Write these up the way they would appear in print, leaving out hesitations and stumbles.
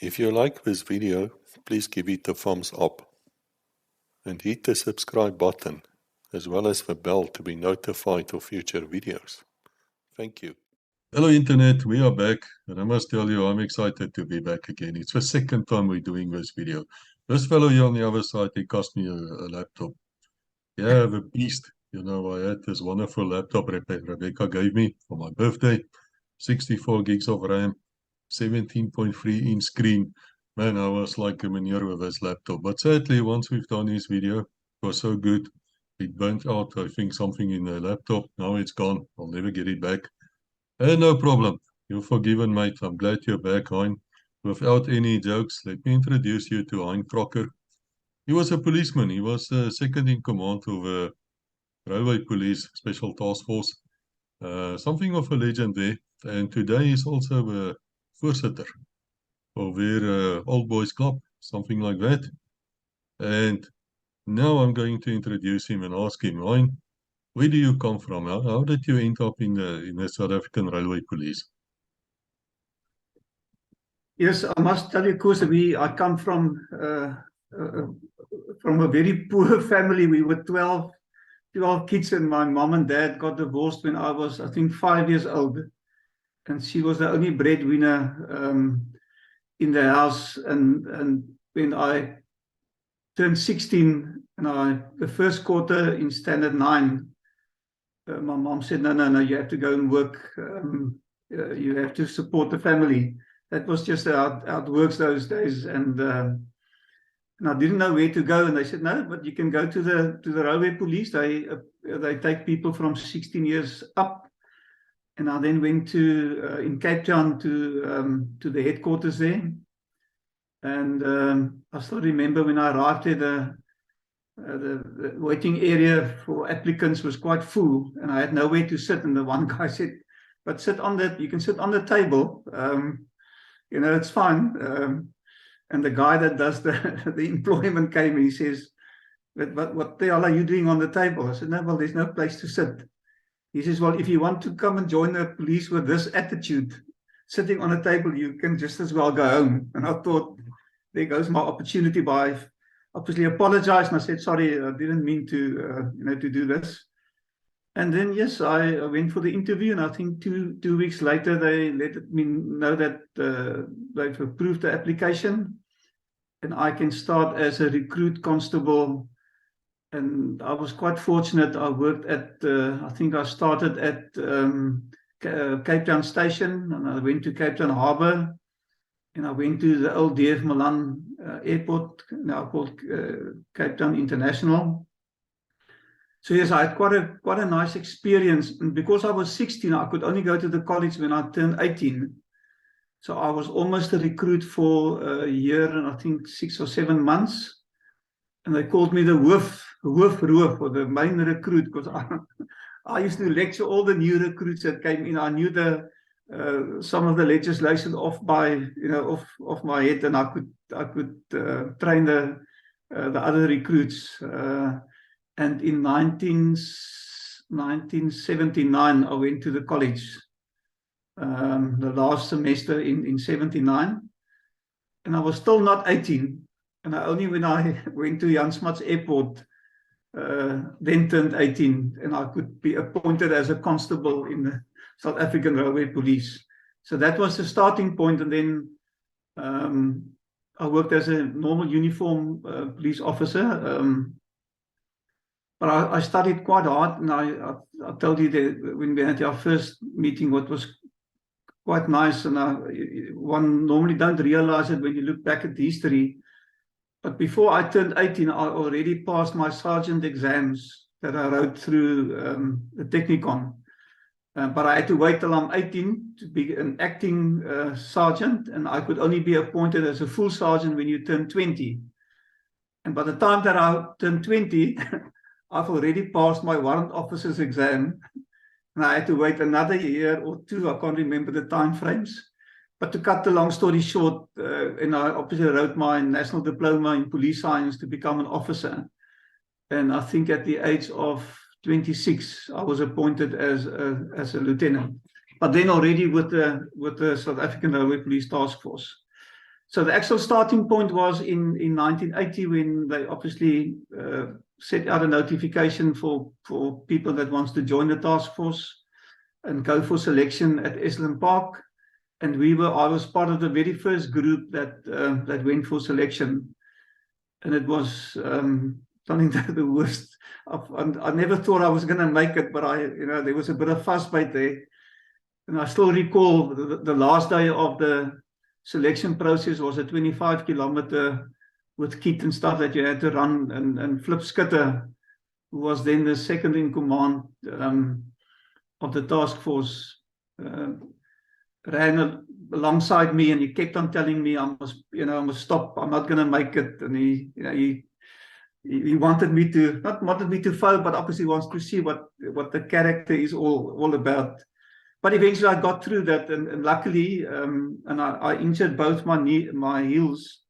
If you like this video, please give it a thumbs up and hit the subscribe button as well as the bell to be notified of future videos. Thank you. Hello Internet, we are back and I must tell you I'm excited to be back again. It's the second time we're doing this video. This fellow here on the other side, he cost me a laptop. Yeah, the beast. You know, I had this wonderful laptop Rebecca gave me for my birthday. 64 gigs of RAM, 17.3-inch screen. Man, I was like a manure with this laptop. But sadly, once we've done this video, it was so good. It burnt out, I think, something in the laptop. Now it's gone. I'll never get it back. No problem. You're forgiven, mate. I'm glad you're back, Hein. Without any jokes, let me introduce you to Hein Crocker. He was a policeman. He was second in command of the Railway Police Special Task Force. Something of a legend there. And today he's also a voorsitter of their old boys club, something like that. And now I'm going to introduce him and ask him, Hein, where do you come from? How did you end up in the South African Railway Police? Yes, I must tell you, Koos, I come from a very poor family. We were 12 kids, and my mom and dad got divorced when I was, I think, 5 years old. And she was the only breadwinner in the house. And when I turned 16, and the first quarter in Standard 9, my mom said, no, you have to go and work. You have to support the family. That was just how it works those days. And I didn't know where to go. And they said, no, but you can go to the Railway Police. They take people from 16 years up. And I then went to in Cape Town to the headquarters there. And I still remember when I arrived there, the waiting area for applicants was quite full, and I had nowhere to sit. And the one guy said, "But you can sit on the table. You know, it's fine." And the guy that does the employment came and he says, "But what the hell are you doing on the table?" I said, "No, well, there's no place to sit." He says, "Well, if you want to come and join the police with this attitude, sitting on a table, you can just as well go home." And I thought, there goes my opportunity. I obviously apologized and I said, "Sorry, I didn't mean to, to do this." And then, yes, I went for the interview, and I think two weeks later, they let me know that they've approved the application, and I can start as a recruit constable. And I was quite fortunate. I worked at, I think I started at Cape Town Station, and I went to Cape Town Harbour, and I went to the old DF Milan airport, now called Cape Town International. So yes, I had quite a nice experience. And because I was 16, I could only go to the college when I turned 18. So I was almost a recruit for a year and I think 6 or 7 months. And they called me the hoof, or the main recruit, because I used to lecture all the new recruits that came in. I knew some of the legislation off my head, and I could train the other recruits. And in 1979, I went to the college, the last semester in 79, and I was still not 18. And only when I went to Jan Smuts Airport, then turned 18, and I could be appointed as a constable in the South African Railway Police. So that was the starting point. And then I worked as a normal uniform police officer. But I studied quite hard, and I told you that when we had our first meeting, what was quite nice, and one normally don't realize it when you look back at history, but before I turned 18, I already passed my sergeant exams that I wrote through the Technikon. But I had to wait till I'm 18 to be an acting sergeant, and I could only be appointed as a full sergeant when you turn 20. And by the time that I turned 20, I've already passed my warrant officer's exam, and I had to wait another year or two. I can't remember the time frames. But to cut the long story short, and I obviously wrote my national diploma in police science to become an officer. And I think at the age of 26, I was appointed as a lieutenant. But then already with the South African Railway Police Task Force. So the actual starting point was in 1980 when they obviously set out a notification for people that wants to join the task force and go for selection at Esalen Park. And I was part of the very first group that went for selection. And it was something that the worst. I never thought I was going to make it, but there was a bit of fuss right there. And I still recall the last day of the selection process was a 25-kilometer with kit and stuff that you had to run. And Flip Skitter, who was then the second in command of the task force, ran alongside me, and he kept on telling me I must stop. I'm not going to make it. And he wanted me to, not wanted me to fail, but obviously wants to see what the character is all about. But eventually I got through that, and luckily, and I injured both my heels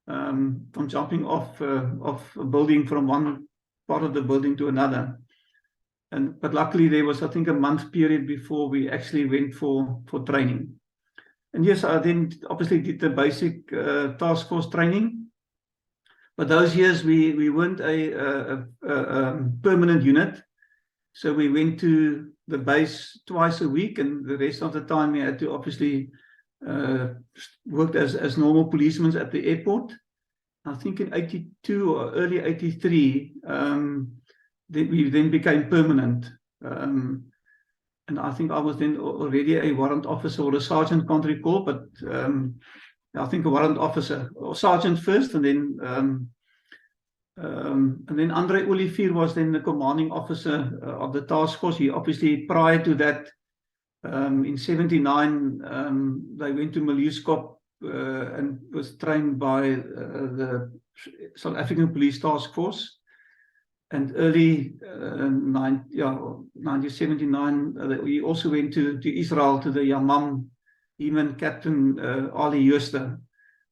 from jumping off a building from one part of the building to another. But luckily there was, I think, a month period before we actually went for training. And yes, I then obviously did the basic task force training. But those years we weren't a permanent unit. So we went to the base twice a week, and the rest of the time we had to obviously work as normal policemen at the airport. I think in 82 or early 83, we then became permanent. And I think I was then already a warrant officer or a sergeant, can't recall, but I think a warrant officer or sergeant first, and then Andre Olivier was then the commanding officer of the task force. He obviously, prior to that, in 79, they went to Miljuskop and was trained by the South African Police Task Force. And early 1979, we also went to Israel, to the Yamam, even Captain Ali Jooster,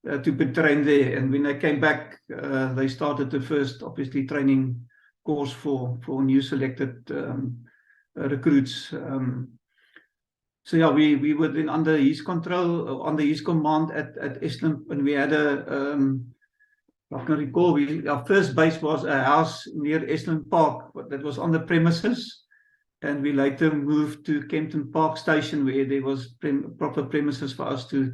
to be trained there. And when they came back, they started the first, obviously, training course for new selected recruits. So yeah, we were then under his control, under his command at Esalen, and we had I can recall, our first base was a house near Esalen Park, but that was on the premises. And we later moved to Kempton Park Station, where there was proper premises for us to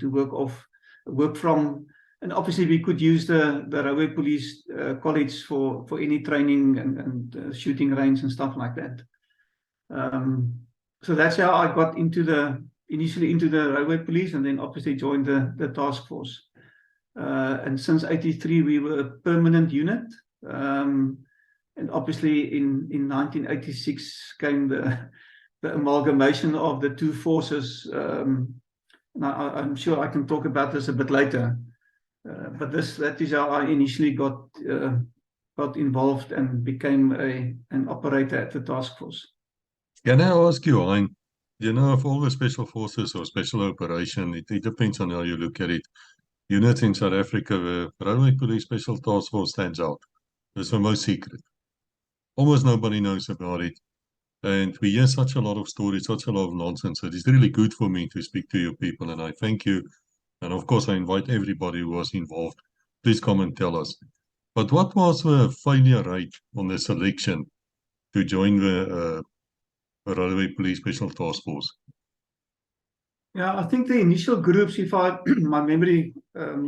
work from. And obviously we could use the Railway Police College for any training and shooting range and stuff like that. So that's how I got initially into the Railway Police, and then obviously joined the task force. And since 83, we were a permanent unit. And obviously in 1986 came the amalgamation of the two forces. And I'm sure I can talk about this a bit later. But that is how I initially got involved and became an operator at the task force. Can I ask you, Hein, of all the special forces or special operation, it depends on how you look at it. Units in South Africa, the Railway Police Special Task Force stands out. It's the most secret. Almost nobody knows about it. And we hear such a lot of stories, such a lot of nonsense. It is really good for me to speak to you people, and I thank you. And of course, I invite everybody who was involved. Please come and tell us. But what was the failure rate on the selection to join the Railway Police Special Task Force? Yeah, I think the initial groups, if my memory, I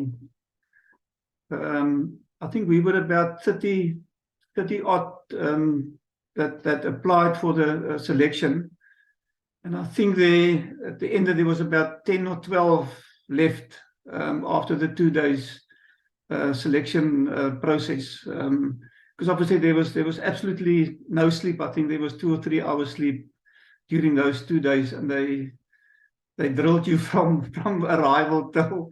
think we were about 30 odd that applied for the selection. And I think at the end there was about 10 or 12 left after the 2 days selection process. Because obviously there was absolutely no sleep. I think there was 2 or 3 hours sleep during those 2 days, and they drilled you from arrival till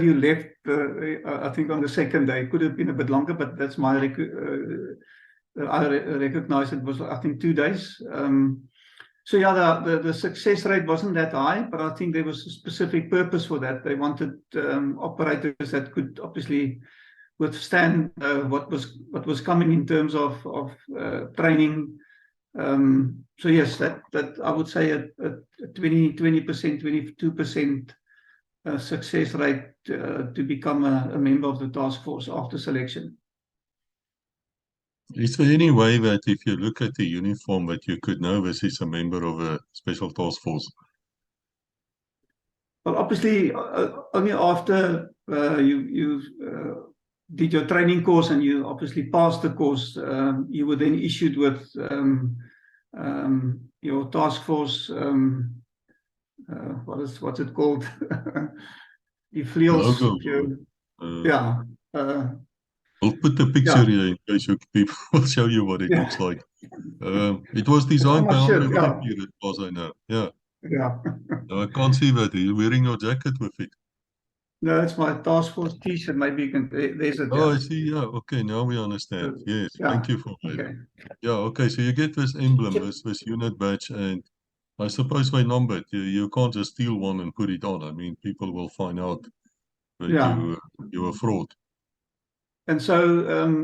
you left. I think on the second day. It could have been a bit longer, but that's my I recognize it was, I think, 2 days. So yeah, the success rate wasn't that high, but I think there was a specific purpose for that. They wanted operators that could obviously withstand what was coming in terms of training. So yes, that I would say a 20%, 22% success rate to become a member of the task force after selection. Is there any way that if you look at the uniform that you could know this is a member of a special task force? Well, obviously, only after you did your training course and you obviously passed the course, you were then issued with your task force. What's it called? The fleels. Logo. Yeah. I'll put the picture Yeah. here in case people will show you what it Yeah. looks like. It was designed by Sure, yeah. Olivia, as far as I know. Yeah. Yeah. No, I can't see that. You're wearing your jacket with it. No, it's my task force t-shirt. Maybe you can. There's it. Oh, Yeah. I see. Yeah. Okay. Now we understand. Yes. Yeah. Thank you for that. Okay. Yeah. Okay. So you get this emblem, this unit badge, and I suppose they numbered. You can't just steal one and put it on. I mean, people will find out that Yeah. you're a fraud. And so,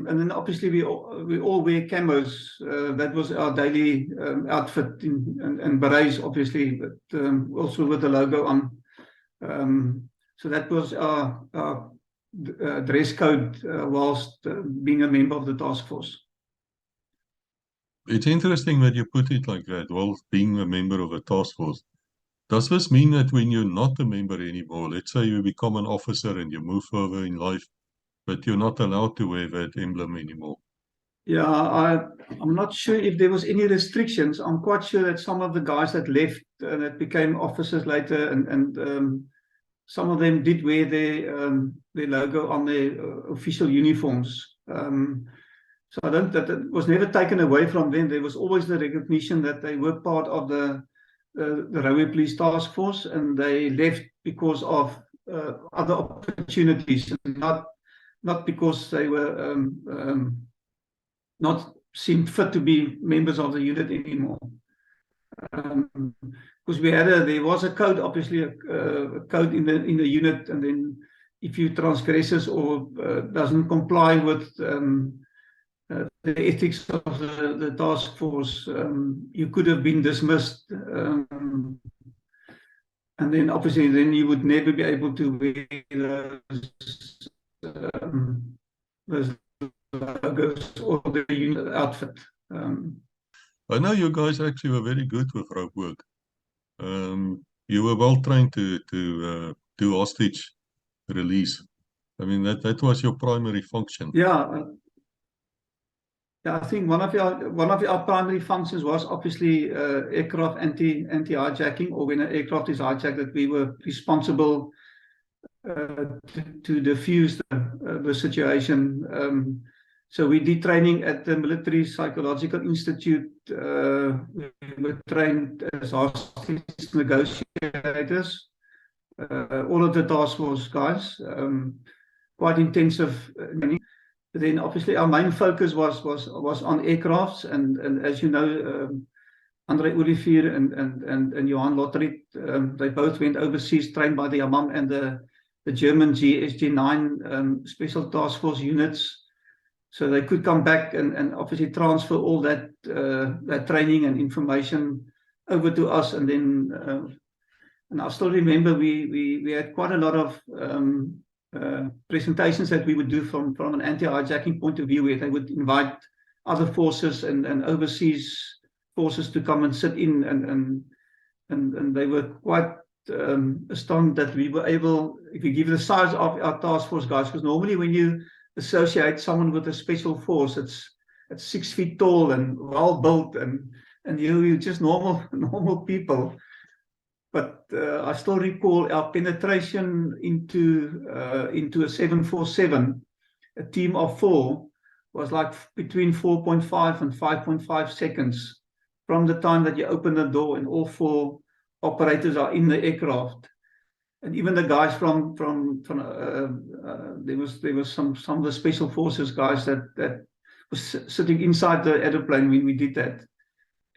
and then obviously we all wear camos. That was our daily outfit, and berets, obviously, but also with the logo on. So that was our dress code whilst being a member of the task force. It's interesting that you put it like that, whilst being a member of a task force. Does this mean that when you're not a member anymore, let's say you become an officer and you move further in life, but you're not allowed to wear that emblem anymore? Yeah, I'm not sure if there was any restrictions. I'm quite sure that some of the guys that left that became officers later, and some of them did wear their logo on their official uniforms. So I don't, that it was never taken away from them. There was always the recognition that they were part of the Railway Police Task Force, and they left because of other opportunities, not because they were not seemed fit to be members of the unit anymore. Because there was a code, obviously a code in the unit, and then if you transgresses or doesn't comply with the ethics of the task force, you could have been dismissed, and then obviously you would never be able to wear those logos or the unit outfit. I know you guys actually were very good with rope work. You were well trained to do hostage release. I mean, that was your primary function. Yeah. Yeah, I think one of our primary functions was obviously aircraft anti-hijacking, or when an aircraft is hijacked, that we were responsible to defuse the situation. So we did training at the Military Psychological Institute. We were trained as hostage negotiators. All of the task force guys, quite intensive training. Then obviously our main focus was on aircrafts, and as you know, Andre Olivier and Johan Lotterit, they both went overseas, trained by the Amam and the German GSG-9 Special Task Force units, so they could come back and obviously transfer all that training and information over to us. And then and I still remember we had quite a lot of presentations that we would do from an anti-hijacking point of view, where they would invite other forces and overseas forces to come and sit in, and they were quite astonished that we were able, if you give the size of our task force guys, because normally when you associate someone with a special force, it's 6 feet tall and well built, and you're just normal people. But I still recall our penetration into a 747, a team of 4, was like between 4.5 and 5.5 seconds from the time that you open the door and all 4 operators are in the aircraft. And even the guys from there was some of the special forces guys that was sitting inside the aeroplane when we did that.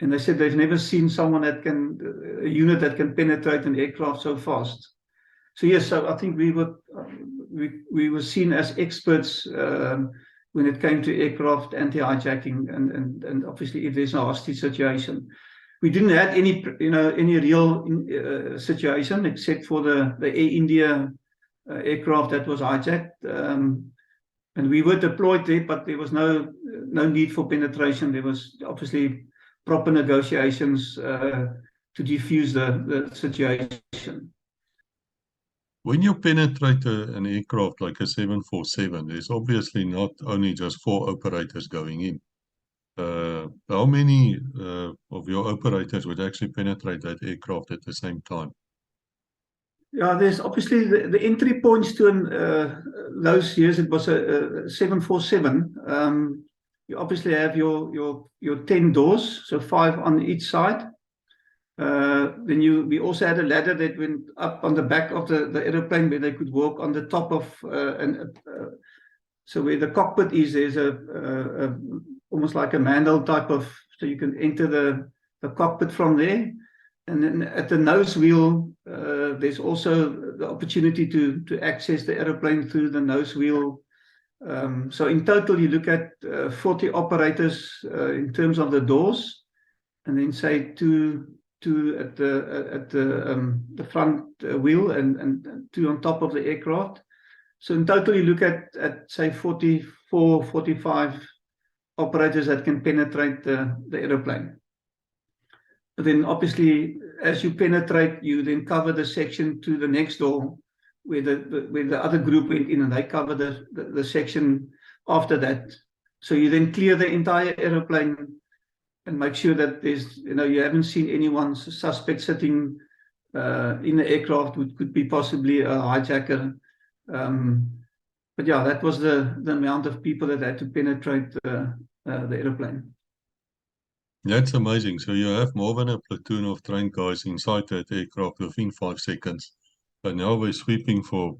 And they said they've never seen someone a unit that can penetrate an aircraft so fast. So yes, so I think we were seen as experts when it came to aircraft anti-hijacking, and obviously if there's a hostage situation. we didn't have any, any real situation except for the Air India aircraft that was hijacked. And we were deployed there, but there was no need for penetration. There was obviously proper negotiations to defuse the situation. When you penetrate an aircraft like a 747, there's obviously not only just 4 operators going in. How many of your operators would actually penetrate that aircraft at the same time? Yeah, there's obviously the entry points to those years. It was a 747. You obviously have your 10 doors, so 5 on each side. Then we also had a ladder that went up on the back of the aeroplane where they could walk on the top of so where the cockpit is, there's almost like a mandal type of, so you can enter the cockpit from there. And then at the nose wheel, there's also the opportunity to access the aeroplane through the nose wheel. So in total, you look at 40 operators in terms of the doors, and then say two at the front wheel and 2 on top of the aircraft. So in total, you look at say 44, 45 operators that can penetrate the aeroplane. But then obviously, as you penetrate, you then cover the section to the next door where the other group went in, and they cover the section after that. So you then clear the entire aeroplane and make sure that there's, you haven't seen anyone suspect sitting in the aircraft, which could be possibly a hijacker. But yeah, that was the amount of people that had to penetrate the aeroplane. That's amazing. So you have more than a platoon of trained guys inside that aircraft within 5 seconds. But now we're sweeping for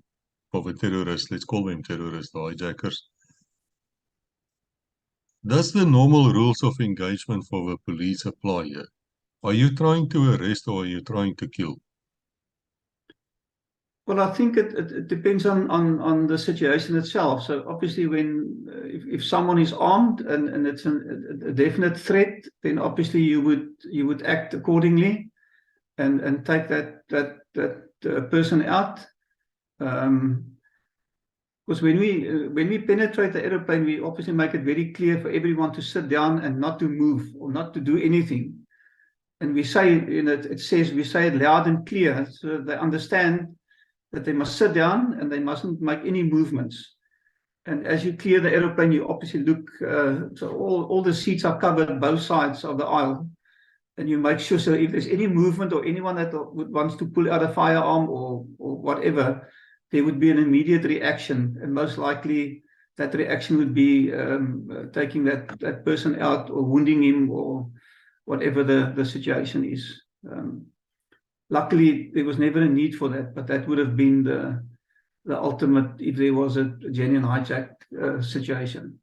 the terrorists. Let's call them terrorists, the hijackers. Does the normal rules of engagement for the police apply here? Are you trying to arrest or are you trying to kill? Well, I think it depends on the situation itself. So obviously, if someone is armed and it's a definite threat, then obviously you would act accordingly and take that person out. Because when we penetrate the aeroplane, we obviously make it very clear for everyone to sit down and not to move or not to do anything. And we say, we say it loud and clear, so they understand that they must sit down and they mustn't make any movements. And as you clear the aeroplane, you obviously look, so all the seats are covered, both sides of the aisle. And you make sure, so if there's any movement or anyone that wants to pull out a firearm or whatever, there would be an immediate reaction. And most likely that reaction would be taking that person out or wounding him or whatever the situation is. Luckily, there was never a need for that, but that would have been the ultimate if there was a genuine hijack situation.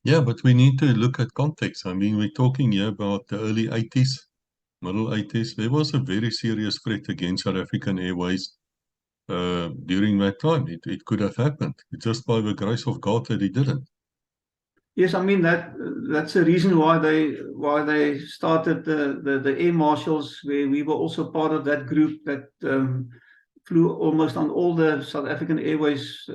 Yeah, but we need to look at context. I mean, we're talking here about the early 80s, middle 80s. There was a very serious threat against South African Airways during that time. It could have happened. It's just by the grace of God that it didn't. Yes, I mean that's the reason why they started the air marshals, where we were also part of that group that flew almost on all the South African Airways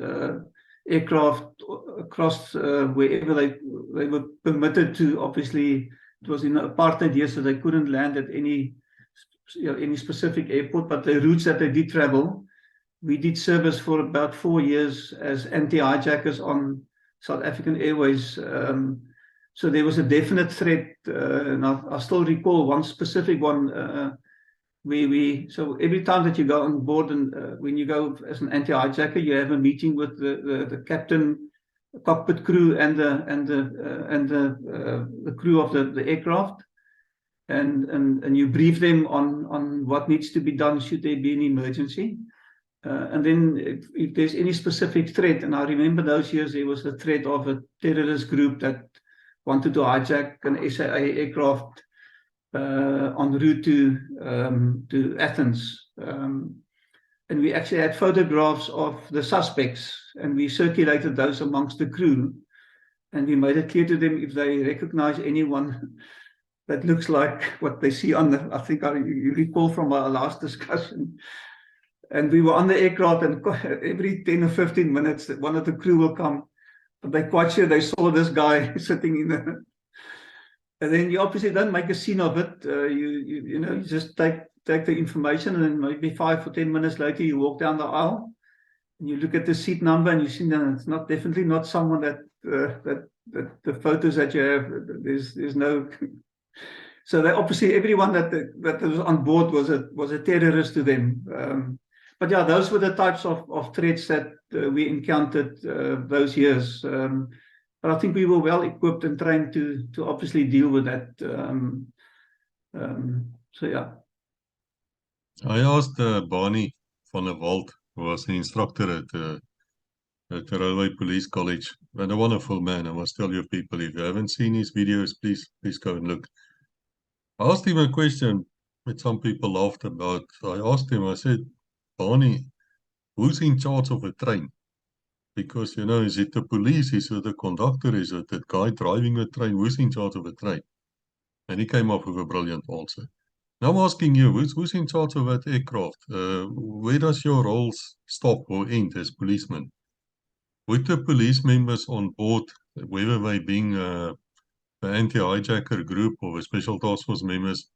aircraft across wherever they were permitted to. Obviously, it was in apartheid years, so they couldn't land at any specific airport. But the routes that they did travel, we did service for about 4 years as anti-hijackers on South African Airways. So there was a definite threat. And I still recall one specific one so every time that you go on board and when you go as an anti-hijacker, you have a meeting with the captain, cockpit crew, and the crew of the aircraft, and you brief them on what needs to be done should there be an emergency. And then if there's any specific threat, and I remember those years there was a threat of a terrorist group that wanted to hijack an SAA aircraft en route to Athens. And we actually had photographs of the suspects, and we circulated those amongst the crew. And we made it clear to them, if they recognize anyone that looks like what they see on the, I think you recall from our last discussion. And we were on the aircraft, and every 10 or 15 minutes, one of the crew will come. But they're quite sure they saw this guy sitting in the... And then you obviously don't make a scene of it. You just take the information, and then maybe 5 or 10 minutes later, you walk down the aisle, and you look at the seat number, and you see that it's definitely not someone that the photos that you have. There's no. So they obviously everyone that was on board was a terrorist to them. But yeah, those were the types of threats that we encountered those years. But I think we were well equipped and trained to obviously deal with that. So yeah. I asked Barney van der Walt, who was an instructor at the Railway Police College, and a wonderful man. I must tell you people, if you haven't seen his videos, please go and look. I asked him a question that some people laughed about. I asked him, I said, Barney, who's in charge of a train? Because, is it the police? Is it the conductor? Is it the guy driving the train? Who's in charge of a train? And he came up with a brilliant answer. Now I'm asking you, who's in charge of that aircraft? Where does your roles stop or end as policemen? Would the police members on board, whether they being the anti-hijacker group or the special task force members,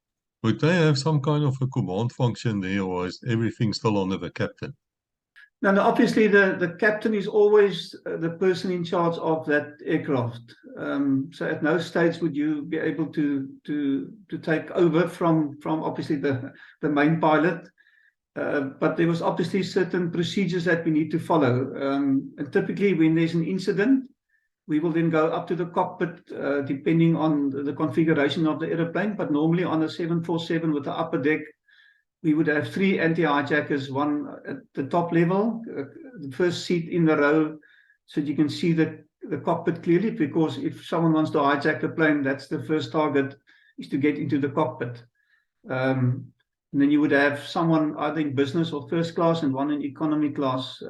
would they have some kind of a command function there, or is everything still under the captain? No, obviously the captain is always the person in charge of that aircraft. So at no stage would you be able to take over from obviously the main pilot. But there was obviously certain procedures that we need to follow. And typically when there's an incident, we will then go up to the cockpit, depending on the configuration of the airplane. But normally on a 747 with the upper deck, we would have 3 anti-hijackers, one at the top level, the first seat in the row, so you can see the cockpit clearly, because if someone wants to hijack the plane, that's the first target, is to get into the cockpit. And then you would have someone either in business or first class and one in economy class.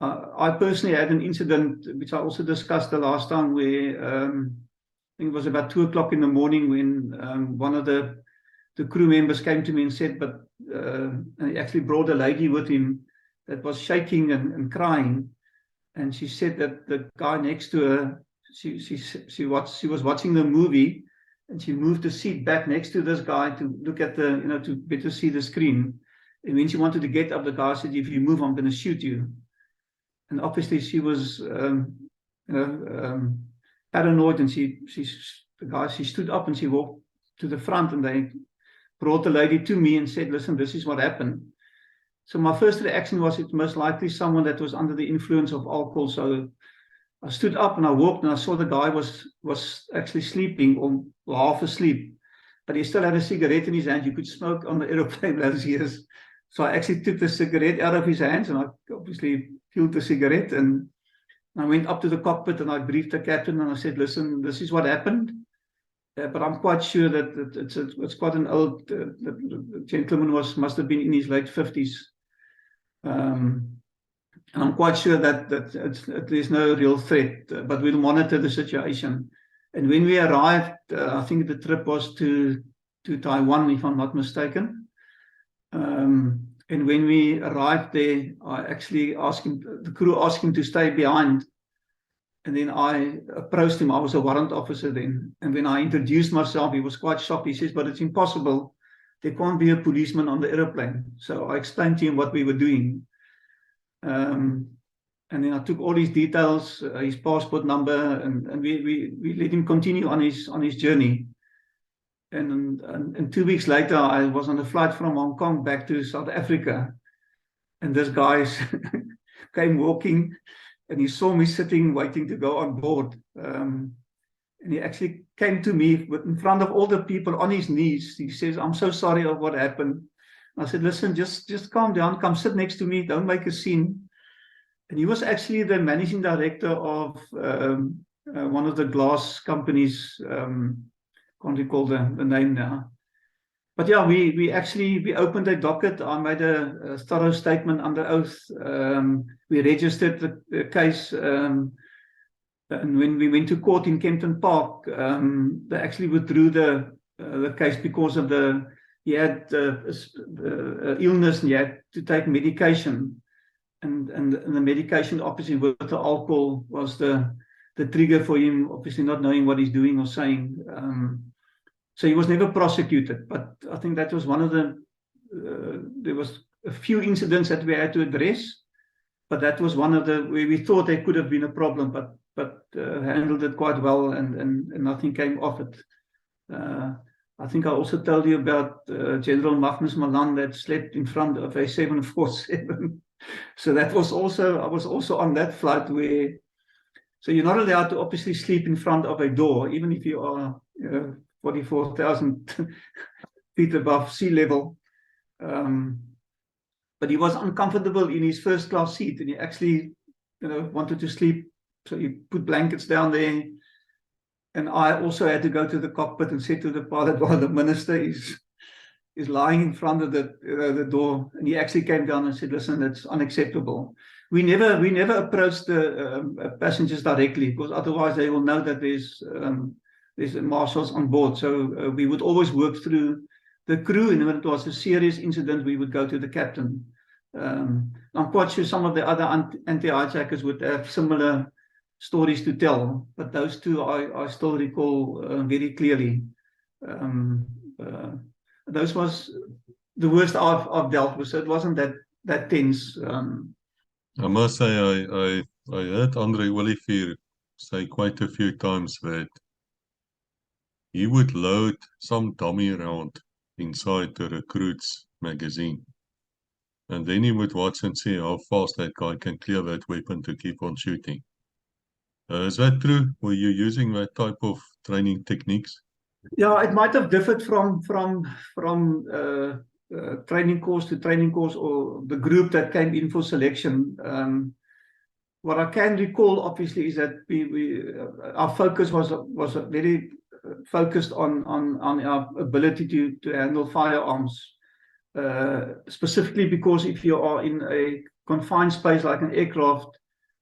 I personally had an incident, which I also discussed the last time, where I think it was about 2 o'clock in the morning when one of the crew members came to me and said, but he actually brought a lady with him that was shaking and crying. And she said that the guy next to her, she was watching the movie, and she moved the seat back next to this guy to look at to better see the screen. And when she wanted to get up, the guy said, if you move, I'm going to shoot you. And obviously she was, paranoid, and she stood up and she walked to the front, and they brought the lady to me and said, listen, this is what happened. So my first reaction was, it's most likely someone that was under the influence of alcohol. So I stood up and I walked, and I saw the guy was actually sleeping, or half asleep, but he still had a cigarette in his hand. You could smoke on the aeroplane those years. So I actually took the cigarette out of his hands, and I obviously killed the cigarette, and I went up to the cockpit and I briefed the captain, and I said, listen, this is what happened. But I'm quite sure that it's quite an old, the gentleman must have been in his late 50s. And I'm quite sure that there's no real threat, but we'll monitor the situation. And when we arrived, I think the trip was to Taiwan, if I'm not mistaken. And when we arrived there, I actually asked him, the crew asked him to stay behind. And then I approached him. I was a warrant officer then. And when I introduced myself, he was quite shocked. He says, but it's impossible. There can't be a policeman on the airplane. So I explained to him what we were doing. And then I took all his details, his passport number, and we let him continue on his journey. And 2 weeks later, I was on a flight from Hong Kong back to South Africa. And this guy came walking, and he saw me sitting, waiting to go on board. And he actually came to me in front of all the people on his knees. He says, I'm so sorry of what happened. I said, listen, just calm down, come sit next to me, don't make a scene. And he was actually the managing director of one of the glass companies. Can't recall the name now. But yeah, we opened a docket. I made a thorough statement under oath. We registered the case. And when we went to court in Kempton Park, they actually withdrew the case because of he had illness and he had to take medication. And the medication, obviously, with the alcohol was the trigger for him, obviously not knowing what he's doing or saying. So he was never prosecuted. But I think that was one of there was a few incidents that we had to address. But that was one of where we thought there could have been a problem, but handled it quite well, and nothing came of it. I think I also told you about General Magnus Malan that slept in front of a 747. So that was I was also on that flight so you're not allowed to obviously sleep in front of a door, even if you are 44,000 feet above sea level. But he was uncomfortable in his first class seat, and he actually, wanted to sleep. So he put blankets down there. And I also had to go to the cockpit and said to the pilot, while the minister is lying in front of the door, and he actually came down and said, "Listen, that's unacceptable." We never approached the passengers directly, because otherwise they will know that there's marshals on board. So we would always work through the crew, and when it was a serious incident, we would go to the captain. I'm quite sure some of the other anti-hijackers would have similar stories to tell, but those two I still recall very clearly. Those was the worst I've dealt with, so it wasn't that tense. I must say, I heard Andre Olivier say quite a few times that he would load some dummy round inside the recruits magazine, and then he would watch and see how fast that guy can clear that weapon to keep on shooting. Is that true? Were you using that type of training techniques? Yeah, it might have differed from training course to training course, or the group that came in for selection. What I can recall, obviously, is that our focus was very focused on our ability to handle firearms, specifically because if you are in a confined space like an aircraft,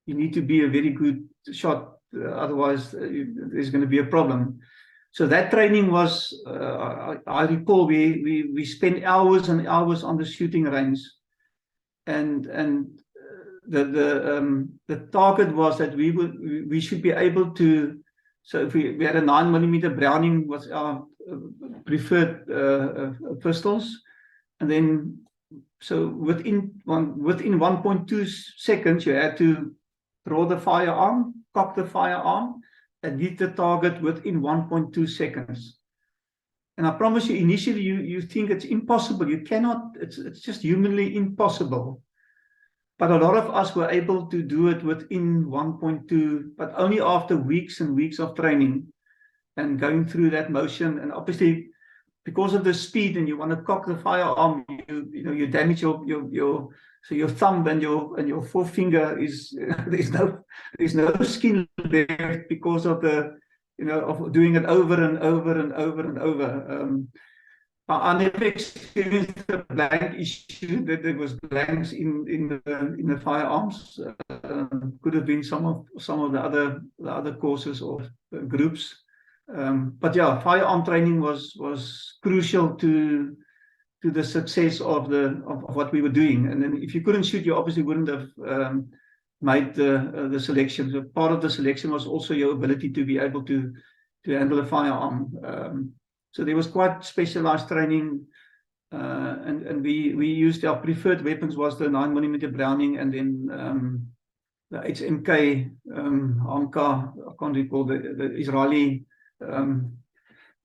you need to be a very good shot, otherwise there's going to be a problem. So that training was, I recall, we spent hours and hours on the shooting range, and the target was that we should be able to. So if we had a 9mm Browning was our preferred pistols, and then so within 1.2 seconds you had to draw the firearm, cock the firearm, and hit the target within 1.2 seconds. And I promise you, initially you think it's impossible. You cannot. It's just humanly impossible. But a lot of us were able to do it within 1.2, but only after weeks and weeks of training and going through that motion. And obviously, because of the speed, and you want to cock the firearm, you damage your thumb and your forefinger is there's no skin left because of of doing it over and over and over and over. I never experienced a blank issue that there was blanks in the firearms. Could have been some of the other courses or groups. But yeah, firearm training was crucial to the success of what we were doing. And then if you couldn't shoot, you obviously wouldn't have made the selection. So part of the selection was also your ability to be able to handle a firearm. So there was quite specialized training, and we used our preferred weapons was the 9mm Browning, and then the HMK Hanka, I can't recall the Israeli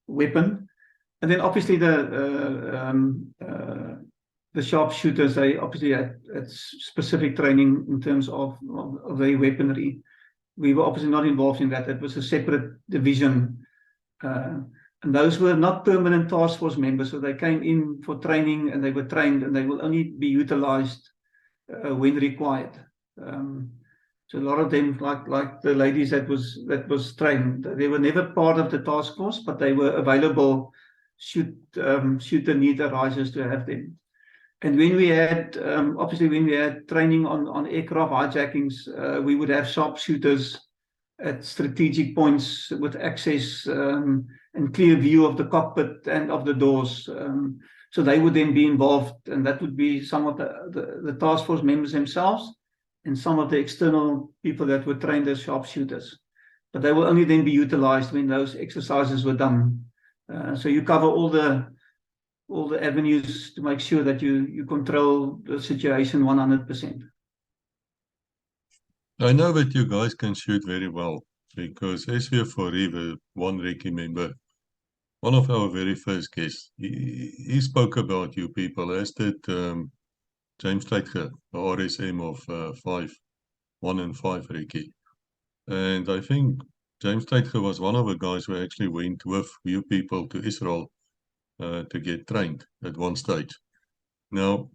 weapon, and then obviously the sharpshooters, they obviously had specific training in terms of their weaponry. We were obviously not involved in that. It was a separate division. And those were not permanent task force members, so they came in for training and they were trained, and they will only be utilized when required. So a lot of them, like the ladies that was trained, they were never part of the task force, but they were available should the need arises to have them. And when we had obviously when we had training on aircraft hijackings, we would have sharpshooters at strategic points with access and clear view of the cockpit and of the doors. So they would then be involved, and that would be some of the task force members themselves and some of the external people that were trained as sharpshooters. But they will only then be utilized when those exercises were done. So you cover all the avenues to make sure that you control the situation 100%. I know that you guys can shoot very well, because SVF4E, one Recce member, one of our very first guests, he spoke about you people, as did James Kleitger, the RSM of 1 and 5 Recce. And I think James Kleitger was one of the guys who actually went with you people to Israel to get trained at one stage. Now,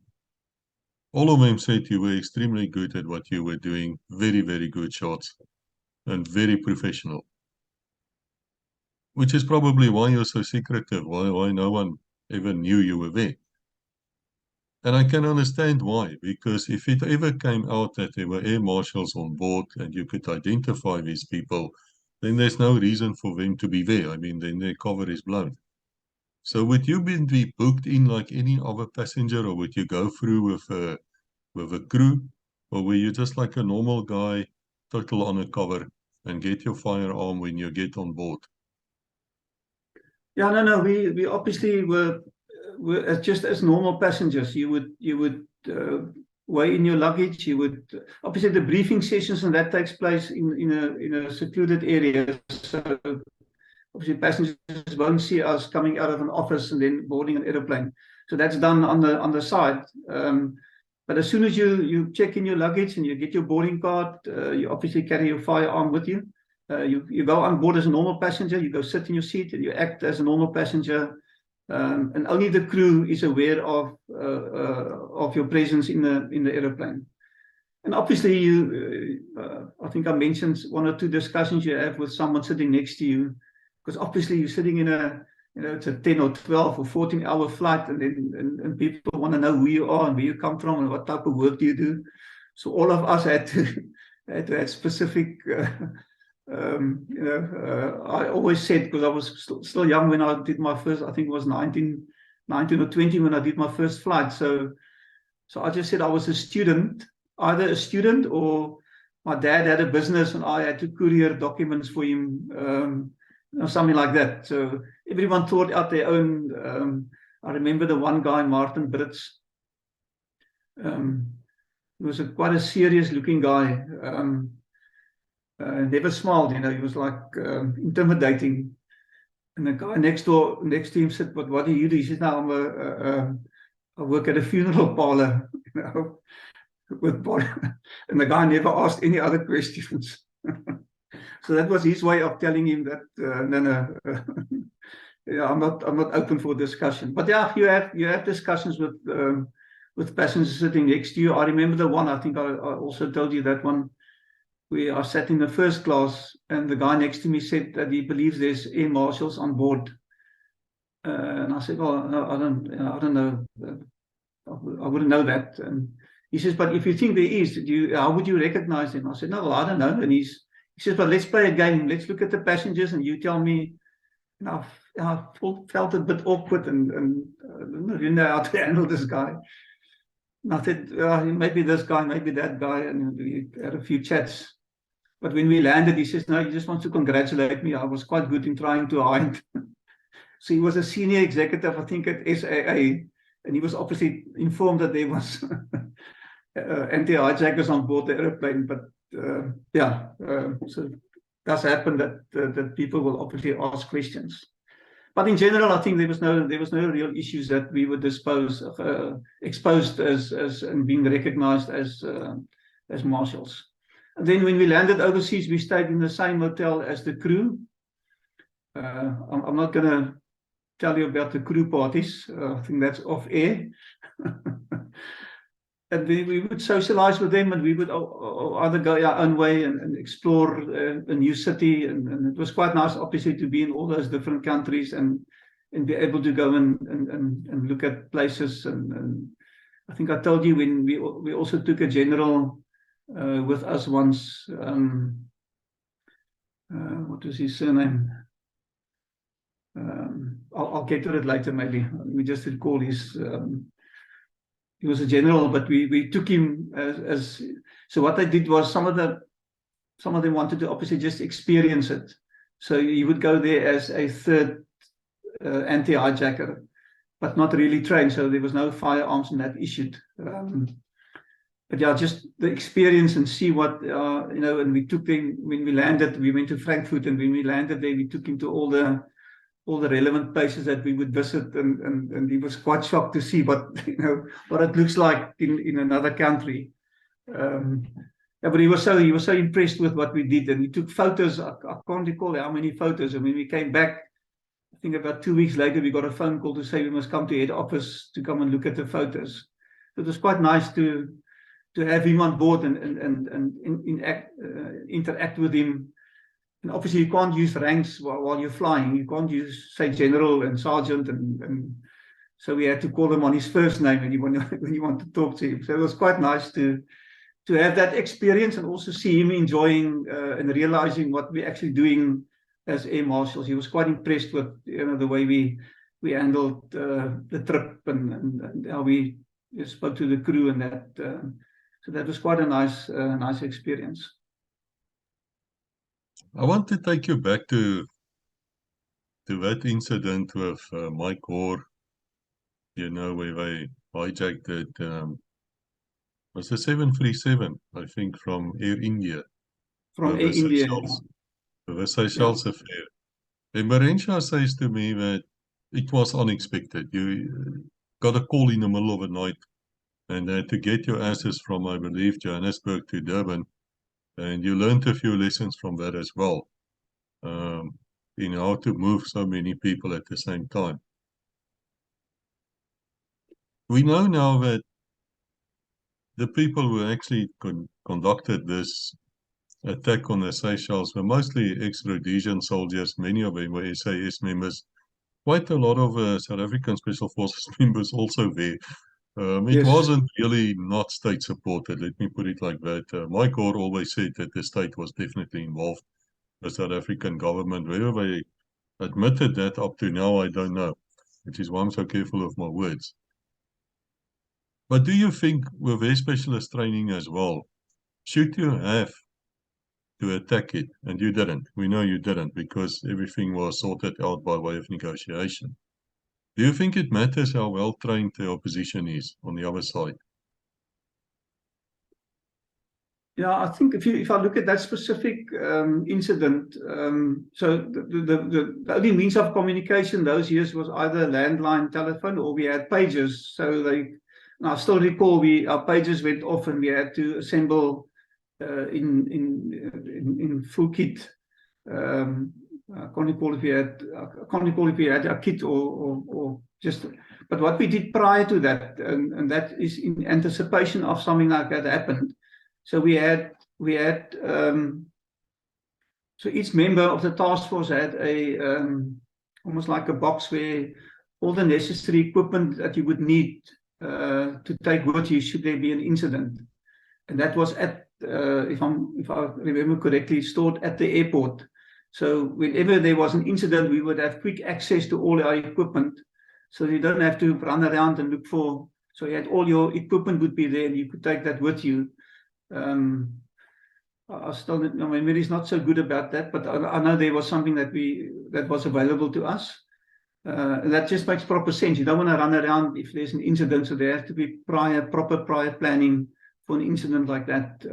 all of them said you were extremely good at what you were doing, very, very good shots, and very professional. Which is probably why you're so secretive, why no one ever knew you were there. And I can understand why, because if it ever came out that there were air marshals on board and you could identify these people, then there's no reason for them to be there. I mean, then their cover is blown. So would you be booked in like any other passenger, or would you go through with a crew, or were you just like a normal guy, total undercover, and get your firearm when you get on board? Yeah, no, we obviously were just as normal passengers. You would weigh in your luggage. You would obviously the briefing sessions, and that takes place in a secluded area. So obviously passengers won't see us coming out of an office and then boarding an airplane. So that's done on the side. But as soon as you check in your luggage and you get your boarding card, you obviously carry your firearm with you. You go on board as a normal passenger. You go sit in your seat and you act as a normal passenger. And only the crew is aware of your presence in the airplane. And obviously, I think I mentioned 1 or 2 discussions you have with someone sitting next to you, because obviously you're sitting in it's a 10 or 12 or 14-hour flight, and people want to know who you are and where you come from and what type of work do you do. So all of us had to have specific. I always said, because I was still young when I did my first, I think it was 19 or 20 when I did my first flight. So I just said I was a student, either a student or my dad had a business and I had to courier documents for him, or something like that. So everyone thought out their own. I remember the one guy, Martin Brits. He was quite a serious looking guy. Never smiled, he was like intimidating. And the guy next to him said, "But what do you do?" He says, "No, I work at a funeral parlor." And the guy never asked any other questions. So that was his way of telling him that no, yeah, I'm not open for discussion. But yeah, you have discussions with passengers sitting next to you. I remember the one. I think I also told you that one. We are sat in the first class, and the guy next to me said that he believes there's air marshals on board. And I said, "Well, no, I don't know. I wouldn't know that." And he says, "But if you think there is, how would you recognize them?" I said, "No, well, I don't know." And he says, "But let's play a game. Let's look at the passengers, and you tell me." And I felt a bit awkward, and I didn't know how to handle this guy. And I said, maybe this guy, maybe that guy, and we had a few chats. But when we landed, he says, "No, he just wants to congratulate me. I was quite good in trying to hide." So he was a senior executive, I think, at SAA, and he was obviously informed that there was anti-hijackers on board the airplane. But so it does happen that people will obviously ask questions. But in general, I think there was no real issues that we were exposed as and being recognized as marshals. And then when we landed overseas, we stayed in the same hotel as the crew. I'm not going to tell you about the crew parties. I think that's off air. And then we would socialize with them, and we would either go our own way and explore a new city. And it was quite nice, obviously, to be in all those different countries and be able to go and look at places. And I think I told you when we also took a general with us once what was his surname? I'll get to it later, maybe. We just recall his. He was a general, but we took him as. So what I did was some of them wanted to obviously just experience it. So he would go there as a third anti-hijacker, but not really trained. So there was no firearms and that issued. But yeah, just the experience and see what, and we took them, when we landed, we went to Frankfurt, and when we landed there, we took him to all the relevant places that we would visit, and he was quite shocked to see what it looks like in another country. Yeah, but he was so impressed with what we did, and he took photos. I can't recall how many photos. And when we came back, I think about 2 weeks later, we got a phone call to say we must come to head office to come and look at the photos. So it was quite nice to have him on board and interact with him. And obviously, you can't use ranks while you're flying. You can't use, say, general and sergeant, and so we had to call him on his first name when you want to talk to him. So it was quite nice to have that experience and also see him enjoying and realizing what we're actually doing as air marshals. He was quite impressed with the way we handled the trip and how we spoke to the crew and that. So that was quite a nice experience. I want to take you back to that incident with Mike Hoare, where they hijacked it. Was a 737, I think, from Air India. From Air India. The Seychelles affair. And Berensha says to me that it was unexpected. You got a call in the middle of the night and had to get your asses from, I believe, Johannesburg to Durban. And you learned a few lessons from that as well, in how to move so many people at the same time. We know now that the people who actually conducted this attack on the Seychelles were mostly ex-Rhodesian soldiers. Many of them were SAS members. Quite a lot of South African Special Forces members also there. It wasn't really not state supported, let me put it like that. Mike Hoare always said that the state was definitely involved, the South African government. Whether they admitted that up to now, I don't know, which is why I'm so careful of my words. But do you think with air specialist training as well, should you have to attack it? And you didn't. We know you didn't, because everything was sorted out by way of negotiation. Do you think it matters how well trained the opposition is on the other side? Yeah, I think if I look at that specific incident, so the only means of communication those years was either landline telephone or we had pages. So I still recall our pages went off and we had to assemble in full kit. I can't recall if we had a kit or just. But what we did prior to that, and that is in anticipation of something like that happened. So we had so each member of the task force had almost like a box where all the necessary equipment that you would need to take with you should there be an incident, and that was at if I remember correctly, stored at the airport. So whenever there was an incident, we would have quick access to all our equipment, so you don't have to run around and look for. So you had all your equipment would be there, and you could take that with you. I still, my memory is not so good about that, but I know there was something that was available to us. That just makes proper sense. You don't want to run around if there's an incident, so there has to be proper prior planning for an incident like that.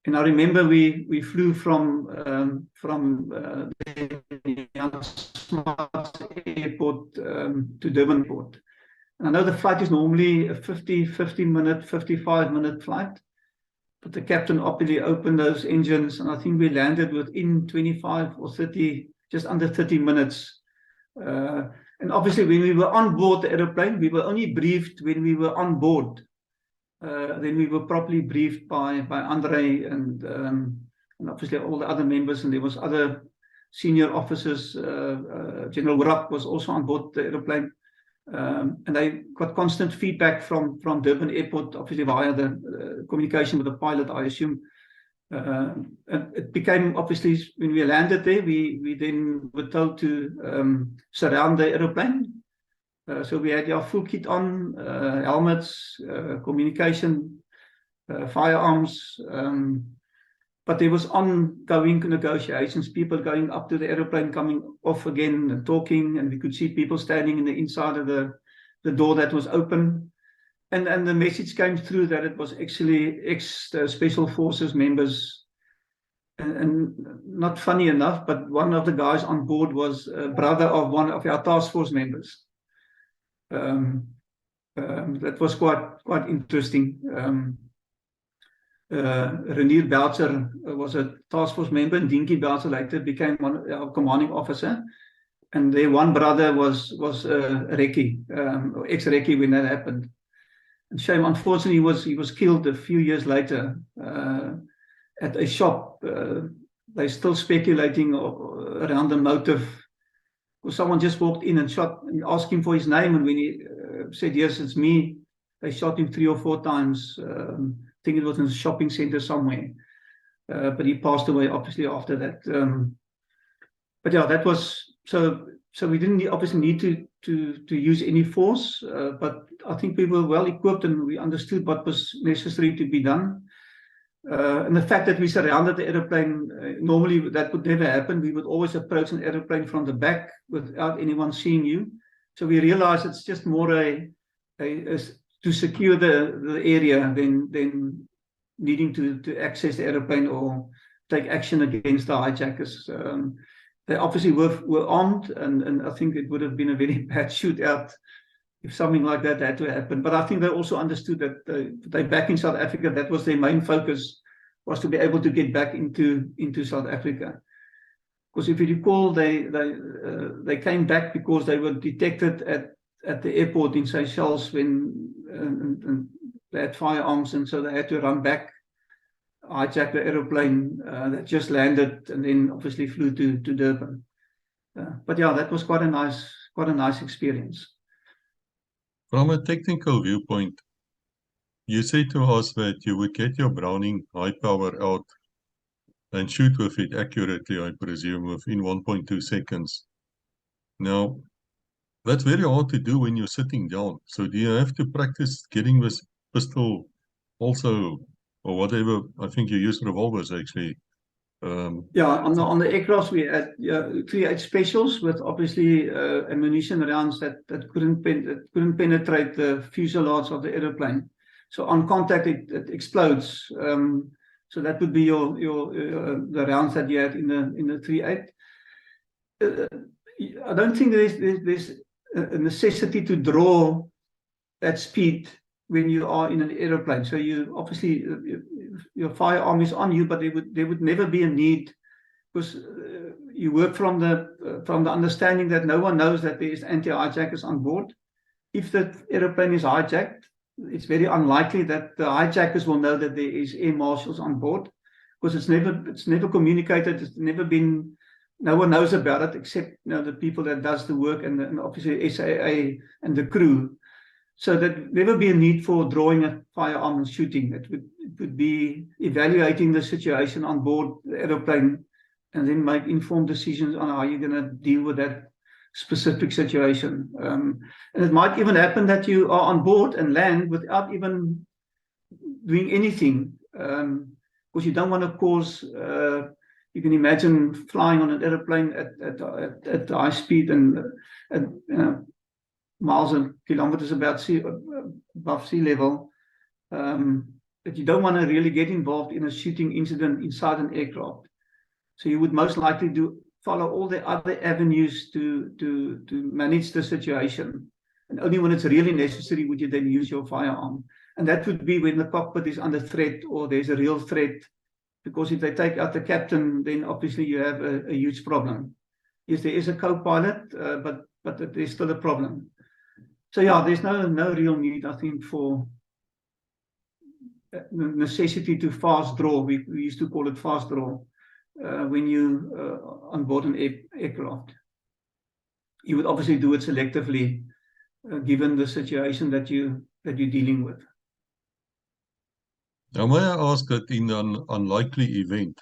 And I remember we flew from the airport to Durban port. And I know the flight is normally a 55-minute flight, but the captain obviously opened those engines, and I think we landed within 25 or 30, just under 30 minutes. And obviously, when we were on board the aeroplane, we were only briefed when we were on board. Then we were properly briefed by Andre and obviously all the other members, and there was other senior officers. General Rupp was also on board the aeroplane, and they got constant feedback from Durban Airport, obviously via the communication with the pilot, I assume. It became, obviously, when we landed there, we then were told to surround the aeroplane. So we had our full kit on, helmets, communication, firearms, but there was ongoing negotiations, people going up to the aeroplane, coming off again and talking, and we could see people standing in the inside of the door that was open. And the message came through that it was actually ex-Special Forces members. And not funny enough, but one of the guys on board was a brother of one of our task force members. That was quite interesting. Renier Belzer was a task force member, and Dinky Belzer later became our commanding officer. And their one brother was recce, ex-recce when that happened. And shame, unfortunately, he was killed a few years later at a shop. They're still speculating around the motive. Because someone just walked in and shot and asked him for his name, and when he said, yes, it's me, they shot him 3 or 4 times. I think it was in a shopping center somewhere. But he passed away, obviously, after that. But yeah, that was... So we didn't obviously need to use any force, but I think we were well equipped and we understood what was necessary to be done. And the fact that we surrounded the aeroplane, normally that would never happen. We would always approach an aeroplane from the back without anyone seeing you. So we realized it's just more to secure the area than needing to access the aeroplane or take action against the hijackers. They obviously were armed, and I think it would have been a very bad shootout if something like that had to happen. But I think they also understood that they back in South Africa, that was their main focus, was to be able to get back into South Africa. Because if you recall, they came back because they were detected at the airport in Seychelles when and they had firearms, and so they had to run back, hijack the aeroplane that just landed, and then obviously flew to Durban. But yeah, that was quite a nice experience. From a technical viewpoint, you said to us that you would get your Browning high power out and shoot with it accurately, I presume, within 1.2 seconds. Now, that's very hard to do when you're sitting down. So do you have to practice getting this pistol also, or whatever? I think you use revolvers, actually. Yeah, on the aircraft we had 3-8 specials with obviously ammunition rounds that couldn't penetrate the fuselage of the aeroplane. So on contact it explodes. So that would be the rounds that you had in the 3-8. I don't think there's a necessity to draw at speed when you are in an aeroplane. So you obviously your firearm is on you, but there would never be a need, because you work from the understanding that no one knows that there is anti-hijackers on board. If the aeroplane is hijacked, it's very unlikely that the hijackers will know that there is air marshals on board, because it's never communicated. It's never been. No one knows about it except the people that does the work and obviously SAA and the crew. So there'd never be a need for drawing a firearm and shooting. It would be evaluating the situation on board the aeroplane and then make informed decisions on how you're going to deal with that specific situation. And it might even happen that you are on board and land without even doing anything, because you don't want to cause... you can imagine flying on an aeroplane at high speed and miles and kilometers above sea level, that you don't want to really get involved in a shooting incident inside an aircraft. So you would most likely follow all the other avenues to manage the situation, and only when it's really necessary would you then use your firearm. And that would be when the cockpit is under threat or there's a real threat, because if they take out the captain, then obviously you have a huge problem. Yes, there is a co-pilot, but there's still a problem. So yeah, there's no real need, I think, for necessity to fast draw. We used to call it fast draw when you on board an aircraft. You would obviously do it selectively, given the situation that you're dealing with. Now, may I ask that in an unlikely event,